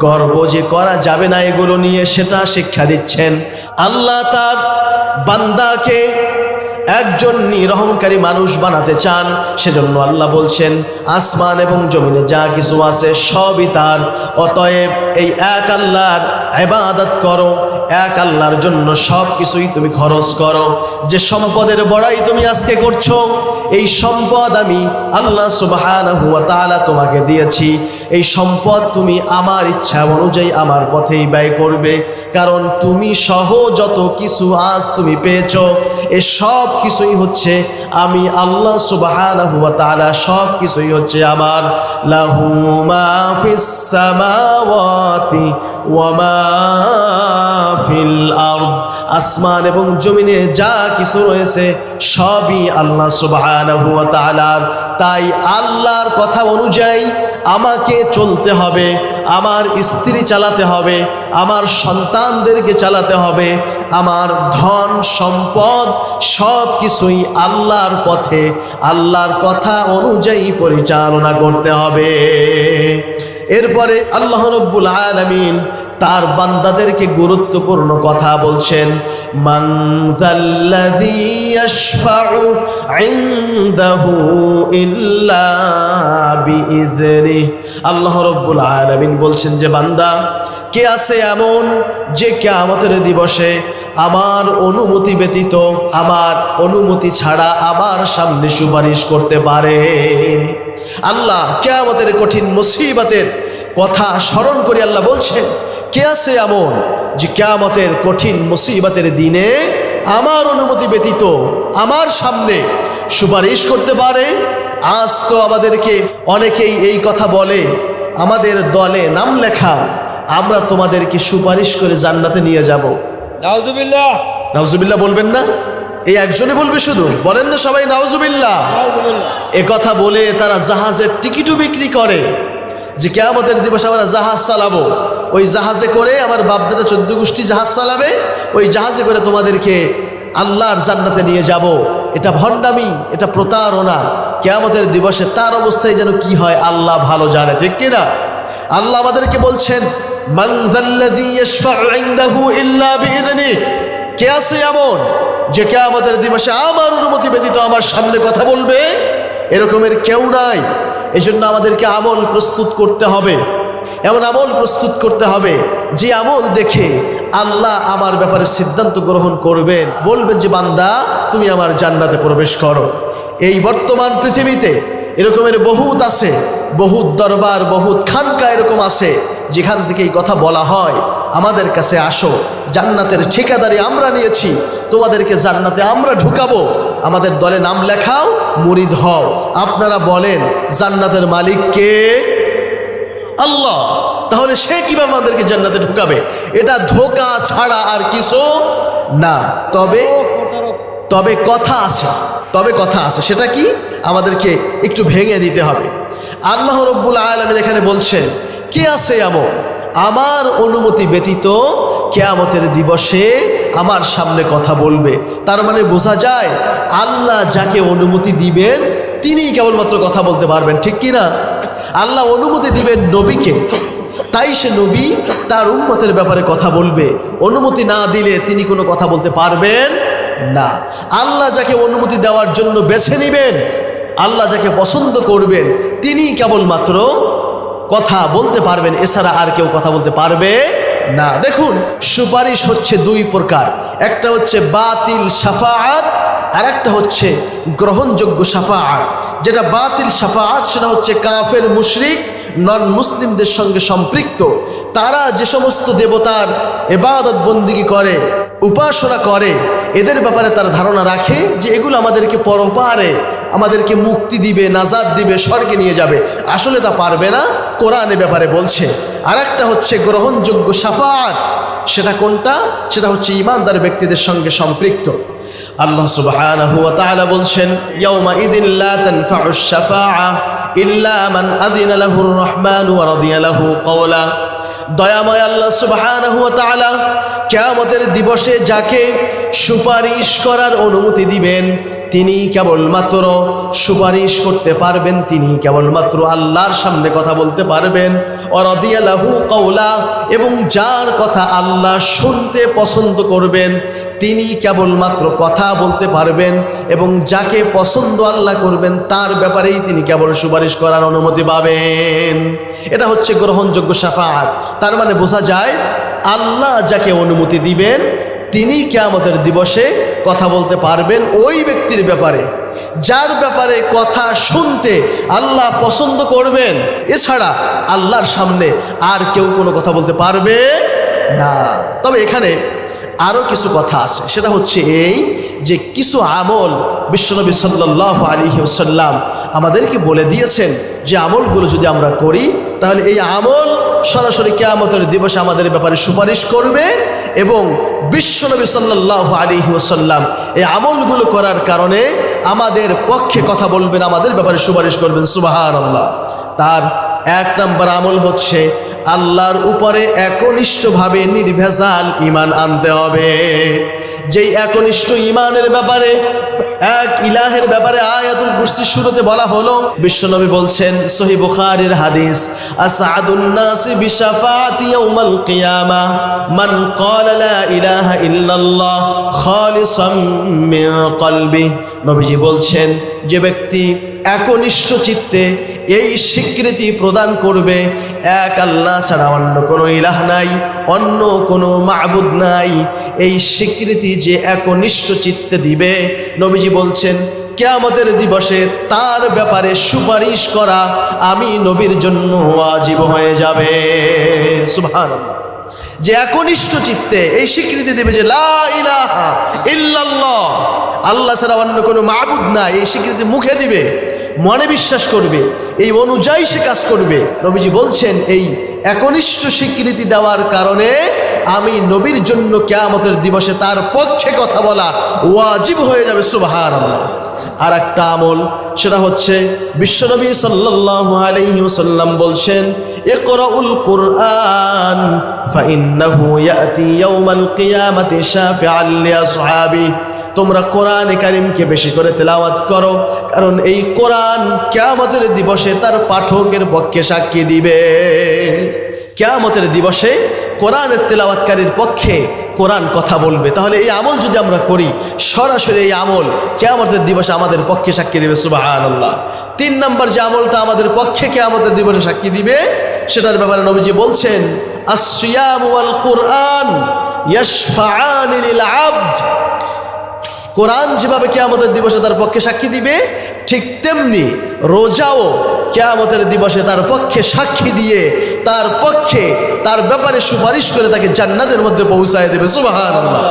গর্ব যে করা যাবে না এগুলো নিয়ে সেটা শিক্ষা দিচ্ছেন। আল্লাহ তার বান্দাকে একজন নিরহংকারী মানুষ বানাতে চান, সেজন্য আল্লাহ বলছেন আসমান এবং জমিনে যা কিছু আছে সবই তার। অতএব এই এক আল্লাহর ইবাদত করো, এক আল্লাহর জন্য সব কিছুই তুমি খরচ করো। যে সম্পদের বড়াই তুমি আজকে করছো, এই সম্পদ আমি আল্লাহ সুবহানাহু ওয়া তাআলা তোমাকে দিয়েছি। এই সম্পদ তুমি আমার ইচ্ছা অনুযায়ী আমার পথেই ব্যয় করবে, কারণ তুমি সহ যত কিছু আজ তুমি পেয়েছো এ সব কিছুই হচ্ছে আমি আল্লাহ সুবহানাহু ওয়া তাআলা, সব কিছুই হচ্ছে আমার। লাহু মা ফিস সামাওয়াতি ওয়া মা ফিল আরদ, আসমান এবং জমিনে যা কিছু রয়েছে সবই আল্লাহ সুবহানাহু ওয়া তাআলার। তাই আল্লাহর কথা অনুযায়ী আমাকে চলতে হবে, আমার স্ত্রী চালাতে হবে, আমার সন্তানদেরকে চালাতে হবে, আমার ধন সম্পদ সব কিছুই আল্লাহর পথে আল্লাহর কথা অনুযায়ী পরিচালনা করতে হবে। এরপরে আল্লাহ রাব্বুল আলামিন তার বান্দাদেরকে গুরুত্বপূর্ণ কথা বলছেন। মান যাল্লাযী ইয়াশফাউ ইনদাহু ইল্লা বিইযনিহি, আল্লাহ রাব্বুল আলামিন বলছেন যে বান্দা, কে আছে এমন যে কিয়ামতের দিবসে আমার অনুমতি ব্যতীত, আমার অনুমতি ছাড়া আমার সামনে সুপারিশ করতে পারে। আল্লাহ কিয়ামতের কঠিন মুসিবতের কথা স্মরণ করে আল্লাহ বলছেন, কে আছে এমন যে কিয়ামতের কঠিন মুসিবতের দিনে আমার অনুমতি ব্যতীত আমার সামনে সুপারিশ করতে পারে। আজ তো আমাদেরকে অনেকেই এই কথা বলে, আমাদের দলে নাম লেখা, আমরা তোমাদেরকে সুপারিশ করে জান্নাতে নিয়ে যাব। নাউজুবিল্লাহ, নাউজুবিল্লাহ বলবেন না? এই একজনে বলবে শুধু, বলেন না সবাই নাউজুবিল্লাহ? এ কথা বলে তারা জাহাজের টিকিটও বিক্রি করে যে কিয়ামতের দিবসে আমরা জাহাজ চালাবো, ওই জাহাজে করে আমার বাপদাদা 14 গোষ্ঠী জাহাজ চালাবে, ওই জাহাজে করে তোমাদেরকে আল্লাহর জান্নাতে নিয়ে যাব। এটা ভণ্ডামি, এটা প্রতারণা। কিয়ামতের দিবসে তার অবস্থায় যেন কি হয় আল্লাহ ভালো জানে, ঠিক কিনা? আল্লাহ আমাদেরকে বলছেন মান যাল্লাযী ইয়াশফাউ ইনদাহু ইল্লা বিইযনিহি, কে আছে এমন যে কিয়ামতের দিবসে আমার অনুমতি ব্যতীত আমার সামনে কথা বলবে? এরকমের কেউ নাই। এজন্য আমাদেরকে আমল প্রস্তুত করতে হবে, এমন আমল প্রস্তুত করতে হবে যে আমল দেখে আল্লাহ আমার ব্যাপারে সিদ্ধান্ত গ্রহণ করবেন, বলবেন যে বান্দা তুমি আমার জান্নাতে প্রবেশ করো। এই বর্তমান পৃথিবীতে এরকমের বহুত আছে, বহুত দরবার, বহুত খানকা এরকম আছে যেখান থেকে এই কথা বলা হয়, আমাদের কাছে আসো, জান্নাতের ঠিকাদারি আমরা নিয়েছি, তোমাদেরকে জান্নাতে আমরা ঢুকাবো, আমাদের দলে নাম লেখাও, মুরিদ হও। আপনারা বলেন জান্নাতের মালিক কে? আল্লাহ। তাহলে সে কিভাবে আমাদেরকে জান্নাতে ঢুকাবে? এটা ধোঁকা ছাড়া আর কিছু না। তবে কথা আছে, কথা আছে। সেটা কি? আমাদেরকে একটু ভেঙে দিতে হবে। আল্লাহ রাব্বুল আলামিন এখানে বলছেন, কে আছে এমন আমার অনুমতি ব্যতীত কিয়ামতের দিবসে আমার সামনে কথা বলবে? তার মানে বোঝা যায় আল্লাহ যাকে অনুমতি দিবেন তিনিই কেবলমাত্র কথা বলতে পারবেন, ঠিক কি না? আল্লাহ অনুমতি দিবেন নবীকে, তাই সে নবী তার উম্মতের ব্যাপারে কথা বলবে। অনুমতি না দিলে তিনি কোনো কথা বলতে পারবেন না। আল্লাহ যাকে অনুমতি দেওয়ার জন্য বেছে নিবেন, আল্লাহ যাকে পছন্দ করবেন তিনি কেবলমাত্র কথা বলতে পারবেন, এছাড়া আর কেউ কথা বলতে পারবে না। দেখুন, সুপারিশ হচ্ছে দুই প্রকার, একটা হচ্ছে বাতিল শাফাআত আর একটা হচ্ছে গ্রহণযোগ্য শাফাআত। যেটা বাতিল শাফাআত সেটা হচ্ছে কাফের, মুশরিক, নন মুসলিমদের সঙ্গে সম্পৃক্ত। তারা যে সমস্ত দেবতার ইবাদত বন্দিগি করে, উপাসনা করে, এদের ব্যাপারে তারা ধারণা রাখে যে এগুলো আমাদেরকে পরপারে আমাদেরকে মুক্তি দিবে, নাজাত দিবে, স্বর্গে নিয়ে যাবে। আসলে তা পারবে না, কোরআনের ব্যাপারে বলছে। আর একটা হচ্ছে গ্রহণযোগ্য শাফাআত, সেটা কোনটা? সেটা হচ্ছে ঈমানদার ব্যক্তিদের সঙ্গে সম্পৃক্ত। আল্লাহ সুবহানাহু ওয়া তাআলা বলছেন, ইয়াউমা ইদিন লা তানফাউশ শাফাআ ইল্লা মান আযিনা লাহুর রহমানু ওয়া রাদিয়া লাহু কওলা। দয়াময় আল্লাহ সুবহানাহু ওয়া তাআলা কিয়ামতের দিবসে যাকে সুপারিশ করার অনুমতি দিবেন তিনি কেবলমাত্র সুপারিশ করতে পারবেন, তিনি কেবলমাত্র আল্লাহর সামনে কথা বলতে পারবেন। ওয়া রাদিয়া লাহু কওলা, এবং যার কথা আল্লাহ শুনতে পছন্দ করবেন তিনি কেবলমাত্র কথা বলতে পারবেন এবং যাকে পছন্দ আল্লাহ করবেন তার ব্যাপারেই তিনি কেবল সুপারিশ করার অনুমতি পাবেন। এটা হচ্ছে গ্রহণযোগ্য শাফাআত। তার মানে বোঝা যায় আল্লাহ যাকে অনুমতি দিবেন তিনি কিয়ামতের দিবসে কথা বলতে পারবেন ওই ব্যক্তির ব্যাপারে, যার ব্যাপারে কথা শুনতে আল্লাহ পছন্দ করবেন। এছাড়া আল্লাহর সামনে আর কেউ কোনো কথা বলতে পারবে না। তবে এখানে আরও কিছু কথা আছে, সেটা হচ্ছে এই যে কিছু আমল বিশ্বনবী সাল্লাল্লাহু আলাইহি ওয়াসাল্লাম আমাদেরকে বলে দিয়েছেন যে আমলগুলো যদি আমরা করি তাহলে এই আমল সরাসরি কিয়ামতের দিবসে আমাদের ব্যাপারে সুপারিশ করবে এবং বিশ্বনবী সাল্লাল্লাহু আলাইহি ওয়াসাল্লাম এই আমলগুলো করার কারণে আমাদের পক্ষে কথা বলবেন, আমাদের ব্যাপারে সুপারিশ করবেন। সুবহানাল্লাহ। তার এক নম্বর আমল হচ্ছে আল্লাহর উপরে একনিষ্ঠভাবে নির্ভেজাল ঈমান আনতে হবে। যেই একনিষ্ঠ ঈমানের ব্যাপারে, এক ইলাহের ব্যাপারে আয়াতুল কুরসির শুরুতে বলা হলো, বিশ্বনবী বলছেন সহিহ বুখারীর হাদিস, আসআদুন নাসি বিশাফাআতি ইয়াউমাল কিয়ামাহ মান ক্বালা লা ইলাহা ইল্লাল্লাহ খালিসাম মিন কলবি। নবীজি বলছেন যে ব্যক্তি একনিষ্ঠ চিত্তে এই স্বীকৃতি প্রদান করবে এক আল্লাহ ছাড়া অন্য কোনো ইলাহ নাই, অন্য কোনো মাবুদ নাই, এই স্বীকৃতি যে একনিষ্ঠ চিত্তে দিবে, নবীজি বলছেন কিয়ামতের দিবসে তার ব্যাপারে সুপারিশ করা আমি নবীর জন্য ওয়াজিব হয়ে যাবে। সুবহানাল্লাহ। যে একনিষ্ঠ চিত্তে এই স্বীকৃতি দেবে যে লা ইলাহা ইল্লাল্লাহ, আল্লাহ ছাড়া অন্য কোনো মাবুদ নাই, এই স্বীকৃতি মুখে দিবে, মনে বিশ্বাস করবে, এই অনুযায়ী সে কাজ করবে। নবীজি বলছেন এই একনিষ্ঠ স্বীকৃতি দেওয়ার কারণে আমি নবীর জন্য কিয়ামতের দিবসে তার পক্ষে কথা বলা ওয়াজিব হয়ে যাবে। সুবহানাল্লাহ। আর একটা আমল, সেটা হচ্ছে বিশ্বনবী সাল্লাল্লাহু আলাইহি ওয়াসাল্লাম বলছেন, ইকরাউল কুরআন ফাইন্নাহু ইয়াতি ইয়াউমাল কিয়ামাতি শাফিআন লিআসহাবি। তোমরা কোরআনে কারিমকে বেশি করে তেলাওয়াত করো, কারণ এই কোরআন কিয়ামতের দিবসে তার পাঠকের পক্ষে সাক্ষী দিবে। কিয়ামতের দিবসে কোরআনের তেলাওয়াতকারীর পক্ষে কোরআন কথা বলবে। তাহলে এই আমল যদি আমরা করি, সরাসরি এই আমল কিয়ামতের দিবসে আমাদের পক্ষে সাক্ষী দিবে। সুবহানাল্লাহ। 3 নম্বর যে আমলটা আমাদের পক্ষে কিয়ামতের দিবসে সাক্ষী দিবে, সেটার ব্যাপারে নবীজি বলছেন, আস-সিয়াম ওয়াল কুরআন ইয়াশফাআনি লিল আবদ। কোরআন যেভাবে কিয়ামতের দিবসে তার পক্ষে সাক্ষী দিবে, ঠিক তেমনি রোজাও কিয়ামতের দিবসে তার পক্ষে সাক্ষী দিয়ে তার পক্ষে তার ব্যাপারে সুপারিশ করে তাকে জান্নাতের মধ্যে পৌঁছায় দেবে। সুবহানাল্লাহ।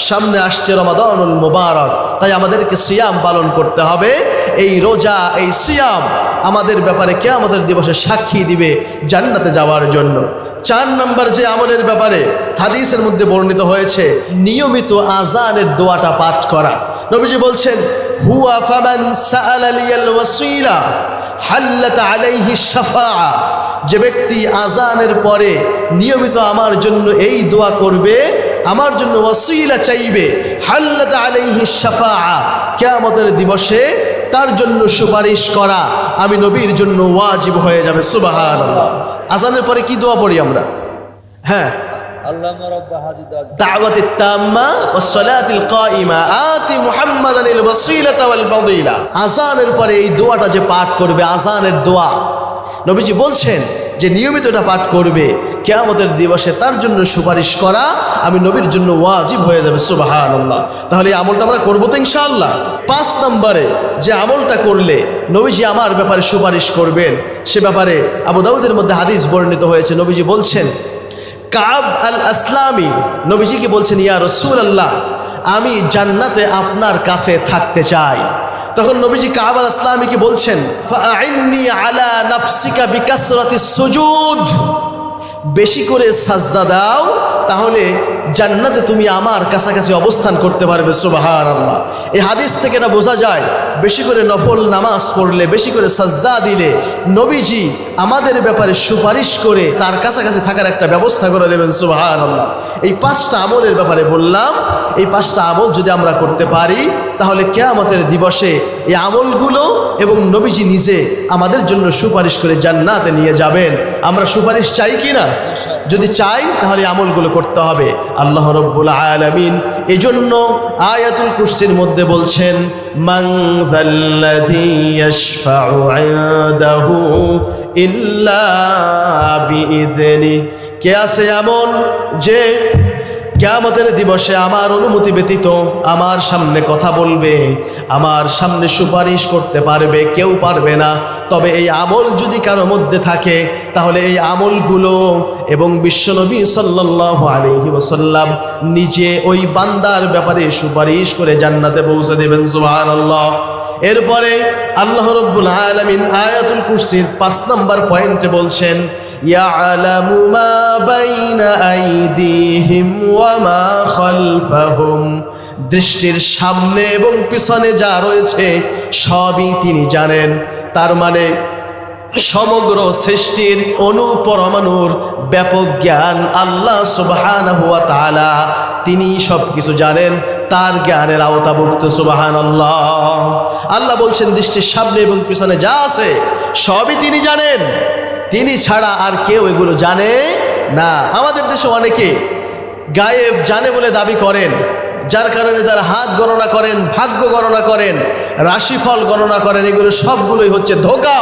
সামনে আসছে রমাদানুল মুবারক, তাই আমাদেরকে সিয়াম পালন করতে হবে। এই রোজা, এই সিয়াম আমাদের ব্যাপারে কিয়ামতের দিবসে সাক্ষী দিবে জান্নাতে যাওয়ার জন্য। 4 নম্বর যে আমলের ব্যাপারে হাদিসের মধ্যে বর্ণিত হয়েছে, নিয়মিত আযানের দোয়াটা পাঠ করা। নবীজি বলছেন, হুয়া ফামান সাআলা লিয়াল ওয়াসিলা হাল্লাত আলাইহি শাফাআ। যে ব্যক্তি আযানের পরে নিয়মিত আমার জন্য এই দোয়া করবে, আমার জন্য ওয়াসিলা চাইবে, হাল্লাত আলাইহি শাফাআ, কিয়ামতের দিবসে তার জন্য সুপারিশ করা আমি নবীর জন্য ওয়াজিব হয়ে যাবে। সুবহানাল্লাহ। আযানের পরে কি দোয়া পড়ি আমরা? হ্যাঁ, আল্লাহুম্মা রাব্বা হাযিহি দাওয়াতিত তাম্মা ওয়াস সালাতিল কাইমা আতি মুহাম্মাদানিল ওয়াসিলাতা ওয়াল ফাদিলা। আযানের পরে এই দোয়াটা যে পাঠ করবে, আযানের দোয়া, নবীজি বলছেন যে নিয়মিত এটা পাঠ করবে, কিয়ামতের দিবসে তার জন্য সুপারিশ করা আমি নবীর জন্য ওয়াজিব হয়ে যাবে। সুবহানাল্লাহ। তাহলে এই আমলটা আমরা করবো তো ইনশাআল্লাহ। 5 নম্বরে যে আমলটা করলে নবীজি আমার ব্যাপারে সুপারিশ করবেন, সে ব্যাপারে আবু দাউদের মধ্যে হাদিস বর্ণিত হয়েছে। নবীজি বলছেন, কাব আল আসলামি নবীজিকে বলছেন, ইয়া রাসূলুল্লাহ, আমি জান্নাতে আপনার কাছে থাকতে চাই। তখন নবীজি কাব আল আসলামিকে বলছেন, ফাআইন্নি আলা নাফসিকা বিকাসরাতিস সুজুদ, বেশি করে সাজদা দাও, তাহলে জান্নাতে তুমি আমার কাছাকাছি অবস্থান করতে পারবে। সুবহানাল্লাহ। এই হাদিস থেকে এটা বোঝা যায়, বেশি করে নফল নামাজ পড়লে, বেশি করে সাজদা দিলে নবীজি আমাদের ব্যাপারে সুপারিশ করে তার কাছাকাছি থাকার একটা ব্যবস্থা করে দেবেন। সুবহানাল্লাহ। এই 5টা আমলের ব্যাপারে বললাম, এই 5টা আমল যদি আমরা করতে পারি, তাহলে কিয়ামতের দিবসে এই আমলগুলো এবং নবীজি নিজে আমাদের জন্য সুপারিশ করে জান্নাতে নিয়ে যাবেন। আমরা সুপারিশ চাই কি না? যদি চাই তাহলে আমলগুলো করতে হবে। আল্লাহ রব্বুল আলামিন এজন্য আয়াতুল কুরসির মধ্যে বলছেন, মান যাল্লাযী ইয়াশফাউ ইনদাহু ইল্লা বিইযনিহি, কে আছে এমন যে কিয়ামতের দিবসে আমার অনুমতি ব্যতীত আমার সামনে কথা বলবে, আমার সামনে সুপারিশ করতে পারবে? কেউ পারবে না। তবে এই আমল যদি কারো মধ্যে থাকে তাহলে এই আমলগুলো এবং বিশ্বনবী সাল্লাল্লাহু আলাইহি ওয়াসাল্লাম নিজে ওই বান্দার ব্যাপারে সুপারিশ করে জান্নাতে পৌঁছে দেবেন। সুবহানাল্লাহ। এরপরে আল্লাহ রাব্বুল আলামিন আয়াতুল কুরসির 5 নম্বর পয়েন্টে বলছেন, ইয়ালামু মা বাইনা আইদিহিম ওয়া মা খালফাহুম, দৃষ্টির সামনে এবং পিছনে যা রয়েছে সবই তিনি জানেন। তার মানে সমগ্র সৃষ্টির অণু-পরমাণুর ব্যাপক জ্ঞান আল্লাহ সুবহানাহু ওয়া তাআলা, তিনি সব কিছু জানেন, তার জ্ঞানের আওতাভুক্ত। সুবহানাল্লাহ। আল্লাহ বলছেন দৃষ্টির সামনে এবং পিছনে যা আছে সবই তিনি জানেন, তিনি ছাড়া আর কেউ এগুলো জানে না। আমাদের দেশে অনেকে গায়েব জানে বলে দাবি করেন, যার কারণে তারা হাত গণনা করেন, ভাগ্য গণনা করেন, রাশিফল গণনা করেন। এগুলো সবগুলোই হচ্ছে ধোঁকা,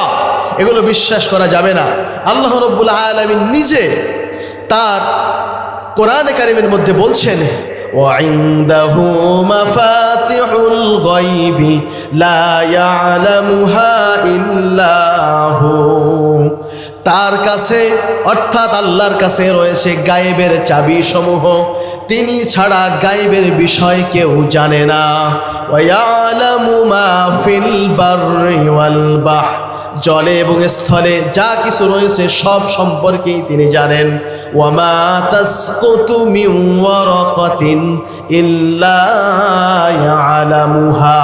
এগুলো বিশ্বাস করা যাবে না। আল্লাহ রাব্বুল আলামিন নিজে তার কোরআনে কারীমের মধ্যে বলছেন, وعنده مفاتح الغيب لا يعلمها إلا هو, তার কাছে অর্থাৎ আল্লাহর কাছে রয়েছে গায়েবের চাবি সমূহ, তিনি ছাড়া গায়েবের বিষয় কেউ জানে না। ওয়ায়ালামু মা ফিল বাররি ওয়াল বাহর, জলে এবং স্থলে যা কিছু রয়েছে সব সম্পর্কেই তিনি জানেন। ওয়ামা তাসকুতু মিন ওয়ারাকাতিন ইল্লা ইয়ালামুহা,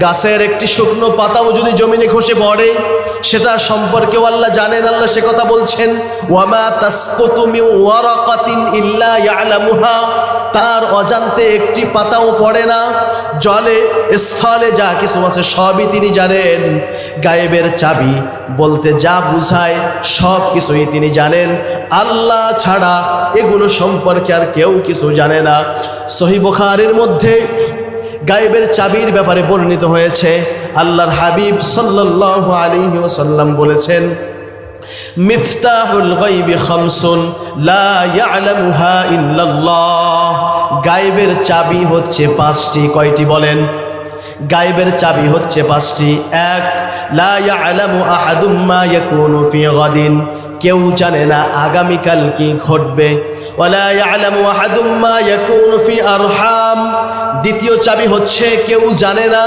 গাছের একটি শুকনো পাতাও যদি জমিনে খসে পড়ে সেটা সম্পর্কেও আল্লাহ জানেন। আল্লাহ সে কথা বলছেন, ওয়ামা তাসকুতু মিন ওয়ারাকাতিন ইল্লা ইয়ালামুহা, তার অজান্তে একটি পাতাও পড়ে না। জলে স্থলে যা কিছু আছে সবই তিনি জানেন। গায়েবের চাবি বলতে যা বুঝায় সব কিছুই তিনি জানেন। আল্লাহ ছাড়া এগুলো সম্পর্কে আর কেউ কিছু জানে না। সহিহ বুখারীর মধ্যে গায়েবের চাবির ব্যাপারে বর্ণিত হয়েছে, আল্লাহর হাবিব সাল্লাল্লাহু আলাইহি ওয়াসাল্লাম বলেছেন, মিফতাহুল গায়বি খামসুন লা ইয়ালামুহা ইল্লাল্লাহ, গায়েবের চাবি হচ্ছে 5টি। কয়টি বলেন? গায়েবের চাবি হচ্ছে 5টি। 1, লা ইয়ালামু আহাদুম মা ইয়াকুনু ফি গাদিন, কেউ জানে না আগামীকাল কি ঘটবে। ওয়ালা ইয়ালামু আহাদুম মা ইয়াকুনু ফি আরহাম, দ্বিতীয় চাবি হচ্ছে কেউ জানে না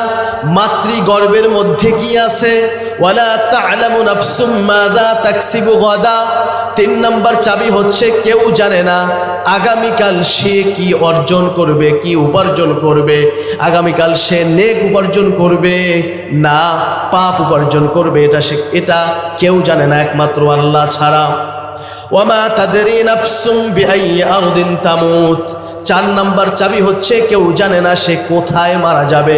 মাতৃগর্ভের মধ্যে কি আছে। ওয়ালা তা'লামু নাফসুম মাযা তাকসিবু গাদা, 3 নম্বর চাবি হচ্ছে কেউ জানে না আগামীকাল সে কি অর্জন করবে, কি উপার্জন করবে। আগামীকাল সে নেক উপার্জন করবে না পাপ উপার্জন করবে, এটা কেউ জানে না একমাত্র আল্লাহ ছাড়া। ওয়ামা তাদরি নাফসুম বিআইয়ি আরদিন তামুত, 4 নম্বর চাবি হচ্ছে কেউ জানে না সে কোথায় মারা যাবে।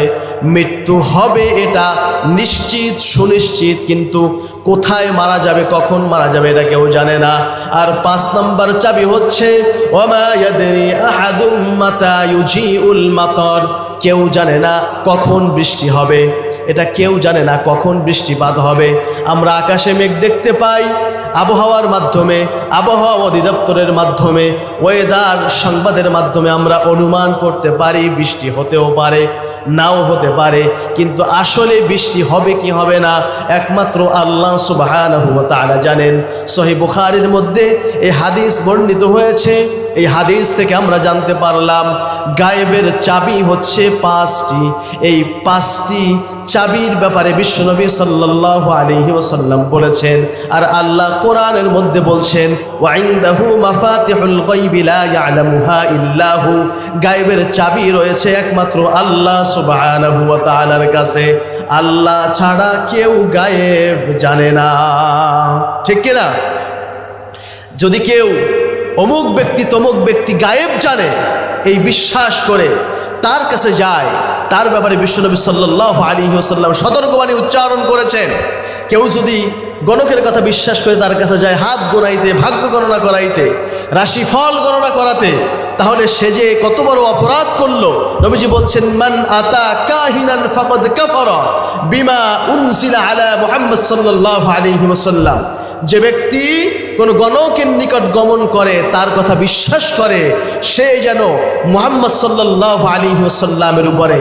মৃত্যু হবে এটা নিশ্চিত সুনিশ্চিত, কিন্তু কোথায় মারা যাবে, কখন মারা যাবে এটা কেউ জানে না। আর 5 নম্বর চাবি হচ্ছে ওয়ামা ইয়াদরি আহাদুম মাতা ইউজিউল মাতার, কেউ জানে না কখন বৃষ্টি হবে, এটা কেউ জানে না কখন বৃষ্টিপাত হবে। আমরা আকাশে মেঘ দেখতে পাই আবহাওয়ার মাধ্যমে, আবহাওয়া অধিদপ্তরের মাধ্যমে, ওয়েদার সংবাদের মাধ্যমে আমরা অনুমান করতে পারি বৃষ্টি হতেও পারে নাও হতে পারে, কিন্তু আসলে বৃষ্টি হবে কি হবে না একমাত্র আল্লাহ সুবহানাহু ওয়া তাআলা জানেন। সহিহ বুখারীর মধ্যে এই হাদিস বর্ণিত হয়েছে। এই হাদিস থেকে আমরা জানতে পারলাম গায়েবের চাবি হচ্ছে 5টি। এই 5টি চাবির ব্যাপারে বিশ্বনবী সাল্লাল্লাহু আলাইহি ওয়াসাল্লাম বলেছেন। আর আল্লাহ কোরআনের মধ্যে বলছেন, ওয়া ইনদাহু মাফাতিহুল গায়বি লা ইয়ালামুহা ইল্লা হু, গায়েবের চাবি রয়েছে একমাত্র আল্লাহ সুবহানাহু ওয়া তাআলার কাছে, আল্লাহ ছাড়া কেউ গায়েব জানে না। ঠিক কিনা? যদি কেউ অমুক ব্যক্তি তমুক ব্যক্তি গায়েব জানে এই বিশ্বাস করে তার কাছে যায়, তার ব্যাপারে বিশ্বনবী সাল্লাল্লাহু আলাইহি ওয়াসাল্লাম সতর্কবাণী উচ্চারণ করেছেন। কেউ যদি গণকের কথা বিশ্বাস করে তার কাছে যায় হাত গোনাইতে, ভাগ্য গণনা করাইতে, রাশিফল গণনা করাতে, তাহলে সে যে কত বড় অপরাধ করলো। নবীজি বলছেন, মান আতা কাহিনান ফাকাদ কাফারা বিমা উনজিলা আলা মুহাম্মদ সাল্লাল্লাহু আলাইহি ওয়াসাল্লাম। যে ব্যক্তি কোন গণকের নিকট গমন করে, তার কথা বিশ্বাস করে, সে যেন মুহাম্মদ সাল্লাল্লাহু আলাইহি ওয়াসাল্লামের উপরে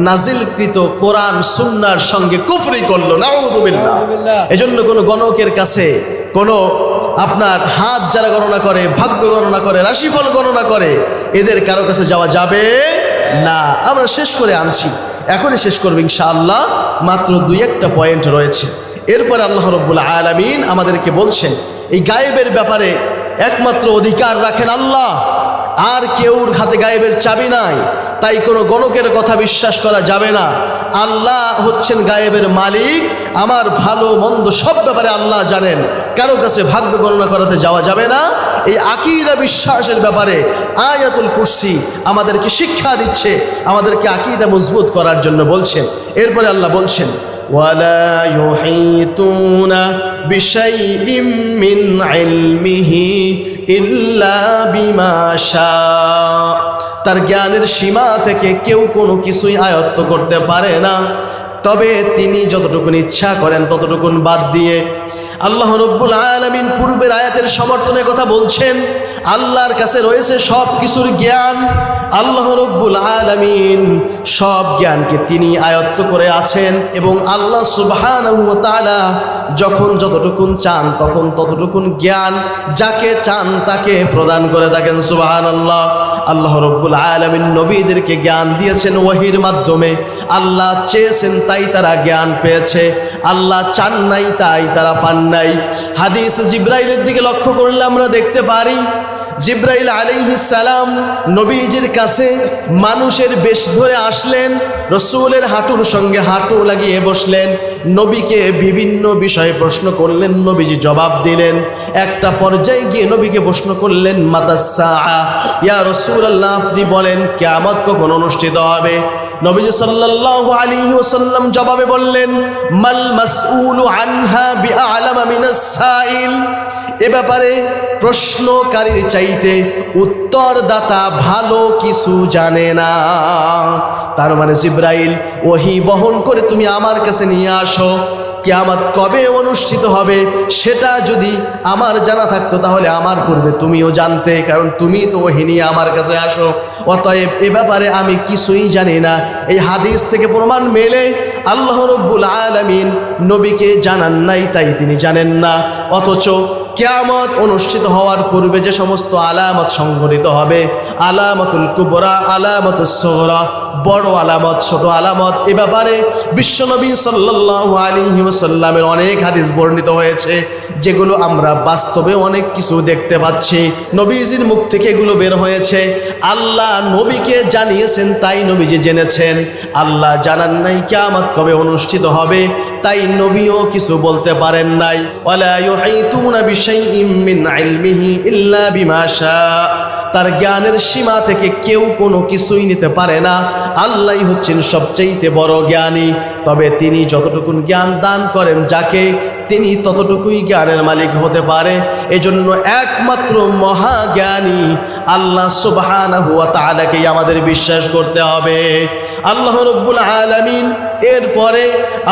নাজিলকৃত কোরআন সুন্নাহর সঙ্গে কুফরি করলো। নাউযু বিল্লাহ। এজন্য কোন গণকের কাছে, কোন আপনার হাত যারা গণনা করে, ভাগ্য গণনা করে, রাশিফল গণনা করে, এদের কারো কাছে যাওয়া যাবে না। আমরা শেষ করে আনছি, এখনই শেষ করব ইনশাআল্লাহ। মাত্র 2-1টা পয়েন্ট রয়েছে। এরপরে আল্লাহ রাব্বুল আলামিন আমাদেরকে বলছেন, এই গায়েবের ব্যাপারে একমাত্র অধিকার রাখেন আল্লাহ, আর কেউর হাতে গায়েবের চাবি নাই। তাই কোনো গণকের কথা বিশ্বাস করা যাবে না। আল্লাহ হচ্ছেন গায়েবের মালিক, আমার ভালো মন্দ সব ব্যাপারে আল্লাহ জানেন। কারো কাছে ভাগ্য গণনা করাতে যাওয়া যাবে না। এই আকীদা বিশ্বাসের ব্যাপারে আয়াতুল কুরসি আমাদেরকে শিক্ষা দিচ্ছে, আমাদেরকে আকীদা মজবুত করার জন্য বলছেন। এরপরে আল্লাহ বলছেন, وَلَا يُحِيطُونَ بِشَيْءٍ مِّنْ عِلْمِهِ إِلَّا بِمَا شَاءَ। তার জ্ঞানের সীমা থেকে কেউ কোনো কিছুই আয়ত্ত করতে পারে না, তবে তিনি যতটুকুন ইচ্ছা করেন ততটুকুন বাদ দিয়ে। আল্লাহ রাব্বুল আলামিন পূর্বের আয়াতের সমর্থনে কথা বলছেন, আল্লাহর কাছে রয়েছে সব কিছুর জ্ঞান। আল্লাহ রাব্বুল আলামিন সব জ্ঞানকে তিনি আয়ত্ত করে আছেন, এবং আল্লাহ সুবহানাহু ওয়া তাআলা যখন যতটুকুন চান তখন ততটুকুন জ্ঞান যাকে চান তাকে প্রদান করে থাকেন। সুবহানাল্লাহ। আল্লাহ রাব্বুল আলামিন নবীদেরকে জ্ঞান দিয়েছেন ওহীর মাধ্যমে। আল্লাহ চেয়েছেন তাই তারা জ্ঞান পেয়েছে, আল্লাহ চান নাই তাই তারা পান নাই। হাদিস জিবরাইলের দিকে লক্ষ্য করলে আমরা দেখতে পারি, জিবরাইল আলাইহিস সালাম নবীজির কাছে মানুষের বেশ ধরে আসলেন, রসূলের হাঁটুর সঙ্গে হাঁটু লাগিয়ে বসলেন, নবীকে বিভিন্ন বিষয়ে প্রশ্ন করলেন, নবীজি জবাব দিলেন। একটা পর্যায়ে গিয়ে নবীকে প্রশ্ন করলেন, মাতাস সাআ, ইয়া রাসূলুল্লাহ আপনি বলেন কিয়ামত কখন অনুষ্ঠিত হবে? নবীজি সাল্লাল্লাহু আলাইহি ওয়াসাল্লাম জবাবে বললেন, মাল মাসউলু আনহা বিআলামা মিনাস সাইল। এ ব্যাপারে প্রশ্নকারীর চাইতে উত্তরদাতা ভালো কিছু জানে না। তার মানে জিবরাইল ওহী বহন করে তুমি আমার কাছে নিয়ে আসো, কিয়ামত কবে অনুষ্ঠিত হবে সেটা যদি আমার জানা থাকতো তাহলে আমার পূর্বে তুমিও জানতে, কারণ তুমি তো ওহী নিয়ে আমার কাছে আসো। অতএব এ ব্যাপারে আমি কিছুই জানি না। এই হাদিস থেকে প্রমাণ মেলে আল্লাহ রাব্বুল আলামিন নবীকে জানান নাই, তাই তিনি জানেন না। অথচ কিয়ামত অনুষ্ঠিত হওয়ার পূর্বে যে সমস্ত আলামত সংঘটিত হবে, আলামতুল কুবরা, আলামতুস সুগরা, বড় আলামত, ছোট আলামত, এ ব্যাপারে বিশ্বনবী সাল্লাল্লাহু আলাইহি ওয়াসাল্লামের অনেক হাদিস বর্ণিত হয়েছে, যেগুলো আমরা বাস্তবে অনেক কিছু দেখতে পাচ্ছি। নবীজির মুখ থেকে এগুলো বের হয়েছে। আল্লাহ নবীকে জানিয়েছেন তাই নবীজি জেনেছেন। আল্লাহ জানান নাই কিয়ামত কবে অনুষ্ঠিত হবে, তাই নবীও কিছু বলতে পারেন নাই। ওয়ালা ইউহিতুনা বিশাইইম মিন ইলমিহি ইল্লা বিমা শা। তার জ্ঞানের সীমা থেকে কেউ কোনো কিছুই নিতে পারে না। আল্লাহই হচ্ছেন সবচেয়ে বড় জ্ঞানী, তবে তিনি যতটুকুন জ্ঞান দান করেন যাকে, তিনি ততটুকুই জ্ঞানের মালিক হতে পারে। এজন্য একমাত্র মহাজ্ঞানী আল্লাহ সুবহানাহু ওয়া তাআলাকেই আমাদের বিশ্বাস করতে হবে। আল্লাহ রাব্বুল আলামিন এরপরে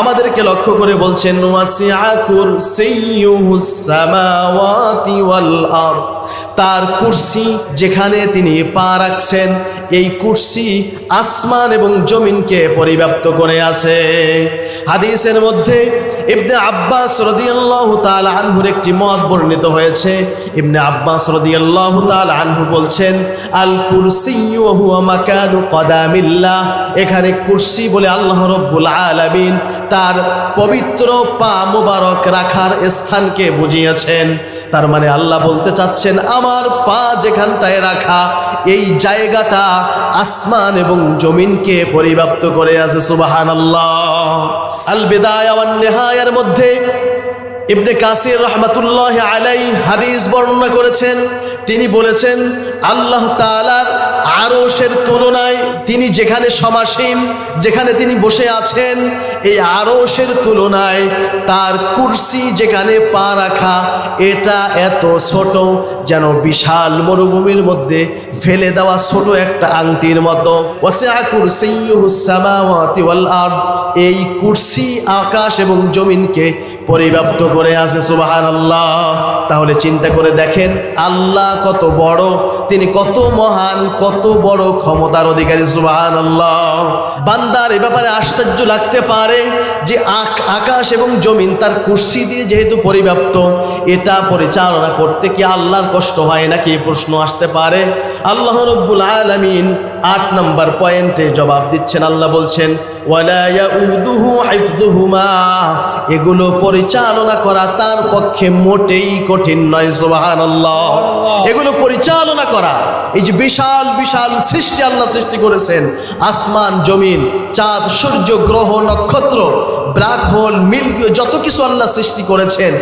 আমাদেরকে লক্ষ্য করে বলছেন, ওয়াসিআ কুরসিয়্যুহুস সামাওয়াতি ওয়াল আরদ। তার কুরসি যেখানে তিনি পা রাখছেন, এই কুরসি আসমান এবং জমিনকে পরিব্যাপ্ত করে আছে। হাদিসের মধ্যে ইবনে আব্বাস রাদিয়াল্লাহু তাআলা আনহুর একটি মত বর্ণিত হয়েছে। ইবনে আব্বাস রাদিয়াল্লাহু তাআলা আনহু বলছেন, আল কুরসিয়্যু হুয়া মাকানু কদামিল্লাহ। এখানে কুরসি বলে আল্লাহ রাব্বুল আলামিন তার পবিত্র পা মোবারক রাখার স্থানকে বুঝিয়েছেন। তার মানে আল্লাহ বলতে চাচ্ছেন, আমার পা যেখানটায় রাখা এই জায়গাটা আসমান এবং জমিনকে পরিব্যাপ্ত করে আছে। সুবহানাল্লাহ। আল বিদায়া ওয়ান নিহায়ার মধ্যে ইবনে কাসির রাহমাতুল্লাহি আলাইহি হাদিস বর্ণনা করেছেন। তিনি বলেছেন, আল্লাহ তাআলার আরশের তুলনায় তিনি যেখানে সমাসীন, যেখানে তিনি বসে আছেন, এই আরশের তুলনায় তার কুরসি যেখানে পা রাখা, এটা এত ছোট যেন বিশাল মরুভূমির মধ্যে ফেলে দেওয়া ছোট একটা আংটির মতো। ওয়াসিআ কুরসিয়্যুহুস সামাওয়াতি ওয়াল আরদ, এই কুরসি আকাশ এবং জমিনকে পরিব্যাপ্ত করে আছে। সুবহানাল্লাহ। তাহলে চিন্তা করে দেখেন আল্লাহ কত বড়, তিনি কত মহান, কত বড় ক্ষমতার অধিকারী। সুবহানাল্লাহ। বান্দার এ ব্যাপারে আশ্চর্য লাগতে পারে যে আকাশ এবং জমিন তার কুরসি দিয়ে যেহেতু পরিব্যাপ্ত, এটা পরিচালনা করতে কি আল্লাহর কষ্ট হয় নাকি, প্রশ্ন আসতে পারে। আল্লাহ রাব্বুল আলামিন 8 নম্বর পয়েন্টে জবাব দিচ্ছেন। আল্লাহ বলছেন ওয়ালা ইয়াউদুহু হিফযুহুমা, এগুলো পরিচালনা করা তার পক্ষে মোটেই কঠিন নয়। সুবহানাল্লাহ। এগুলো পরিচালনা করা, এই যে বিশাল বিশাল সৃষ্টি আল্লাহ সৃষ্টি করেছেন, আসমান জমিন, চাঁদ সূর্য গ্রহ নক্ষত্র, ব্ল্যাক হোল, মিল্কি ওয়ে, যত কিছু আল্লাহ সৃষ্টি করেছেন,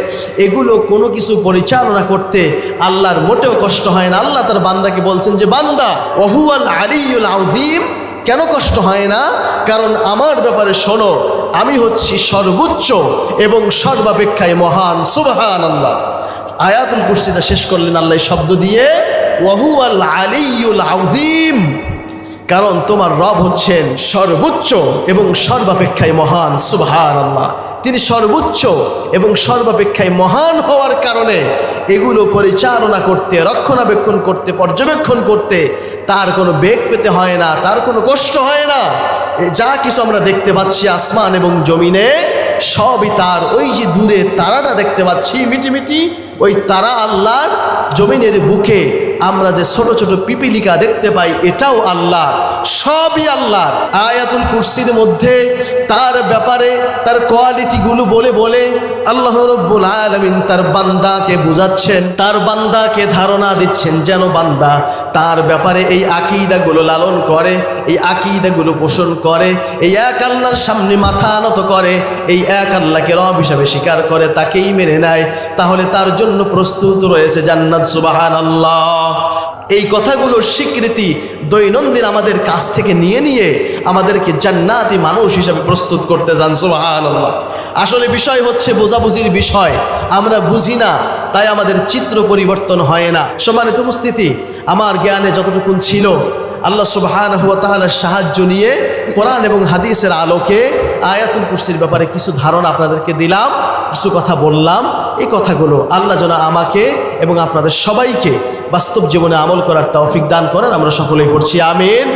এগুলো কোনো কিছু পরিচালনা করতে আল্লাহর মোটেও কষ্ট হয় না। আল্লাহ তার বান্দাকে বলছেন যে বান্দা ওয়াহুয়াল আলিয়্যুল আযীম, কেন কষ্ট হয় না? কারণ আমার ব্যাপারে শোনো, আমি হচ্ছি সর্বোচ্চ এবং সর্বাপেক্ষায় মহান। সুবহানাল্লাহ। আয়াতুল কুরসিটা শেষ করলেন আল্লাহ এই শব্দ দিয়ে, ওয়াহুয়াল আলিয়্যুল আযীম, কারণ তোমার রব হচ্ছেন সর্বোচ্চ এবং সর্বাপেক্ষায় মহান। সুবহানাল্লাহ। তিনি সর্বোচ্চ এবং সর্বাপেক্ষায় মহান হওয়ার কারণে এগুলো পরিচালনা করতে, রক্ষণাবেক্ষণ করতে, পর্যবেক্ষণ করতে তার কোনো বেগ পেতে হয় না, তার কোনো কষ্ট হয় না। যা কিছু আমরা দেখতে পাচ্ছি আসমান এবং জমিনে, সবই তার। ওই যে দূরে তারাটা দেখতে পাচ্ছি মিটিমিটি, ওই তারা আল্লাহর। জমিনের বুকে আমরা যে ছোট ছোট পিপিলিকা দেখতে পাই, এটাও আল্লাহ, সবই আল্লাহ। আয়াতুল কুরসির মধ্যে তার ব্যাপারে, তার কোয়ালিটিগুলো বলে বলে আল্লাহ রাব্বুল আলামিন তার বান্দাকে বুঝাচ্ছেন, তার বান্দাকে ধারণা দিচ্ছেন, যেন বান্দা তার ব্যাপারে এই আকীদাগুলো লালন করে, এই আকীদাগুলো পোষণ করে, এই এক আল্লাহর সামনে মাথা নত করে, এই এক আল্লাহকে রব হিসাবে স্বীকার করে, তাকেই মেনে নেয়, তাহলে তার জন্য প্রস্তুত রয়েছে জান্নাত। সুবহানাল্লাহ। এই কথাগুলোর স্বীকৃতি দৈনন্দিন আমাদের কাছ থেকে নিয়ে নিয়ে আমাদেরকে জান্নাতি মানুষ হিসাবে প্রস্তুত করতে যান। সুবহানাল্লাহ। আসলে বিষয় হচ্ছে বোঝাবুঝির বিষয়, আমরা বুঝি না, তাই আমাদের চিত্র পরিবর্তন হয় না। সম্মানিত উপস্থিতি, আমার জ্ঞানে যতটুকুন ছিল আল্লাহ সুবহানাহু ওয়া তাআলার সাহায্য নিয়ে কোরআন এবং হাদিসের আলোকে আয়াতুল কুরসির ব্যাপারে কিছু ধারণা আপনাদেরকে দিলাম, কিছু কথা বললাম। এই কথাগুলো আল্লাহ যেন আমাকে এবং আপনাদের সবাইকে বাস্তব জীবনে আমল করার তৌফিক দান করেন। আমরা সকলেই পড়ছি আমিন।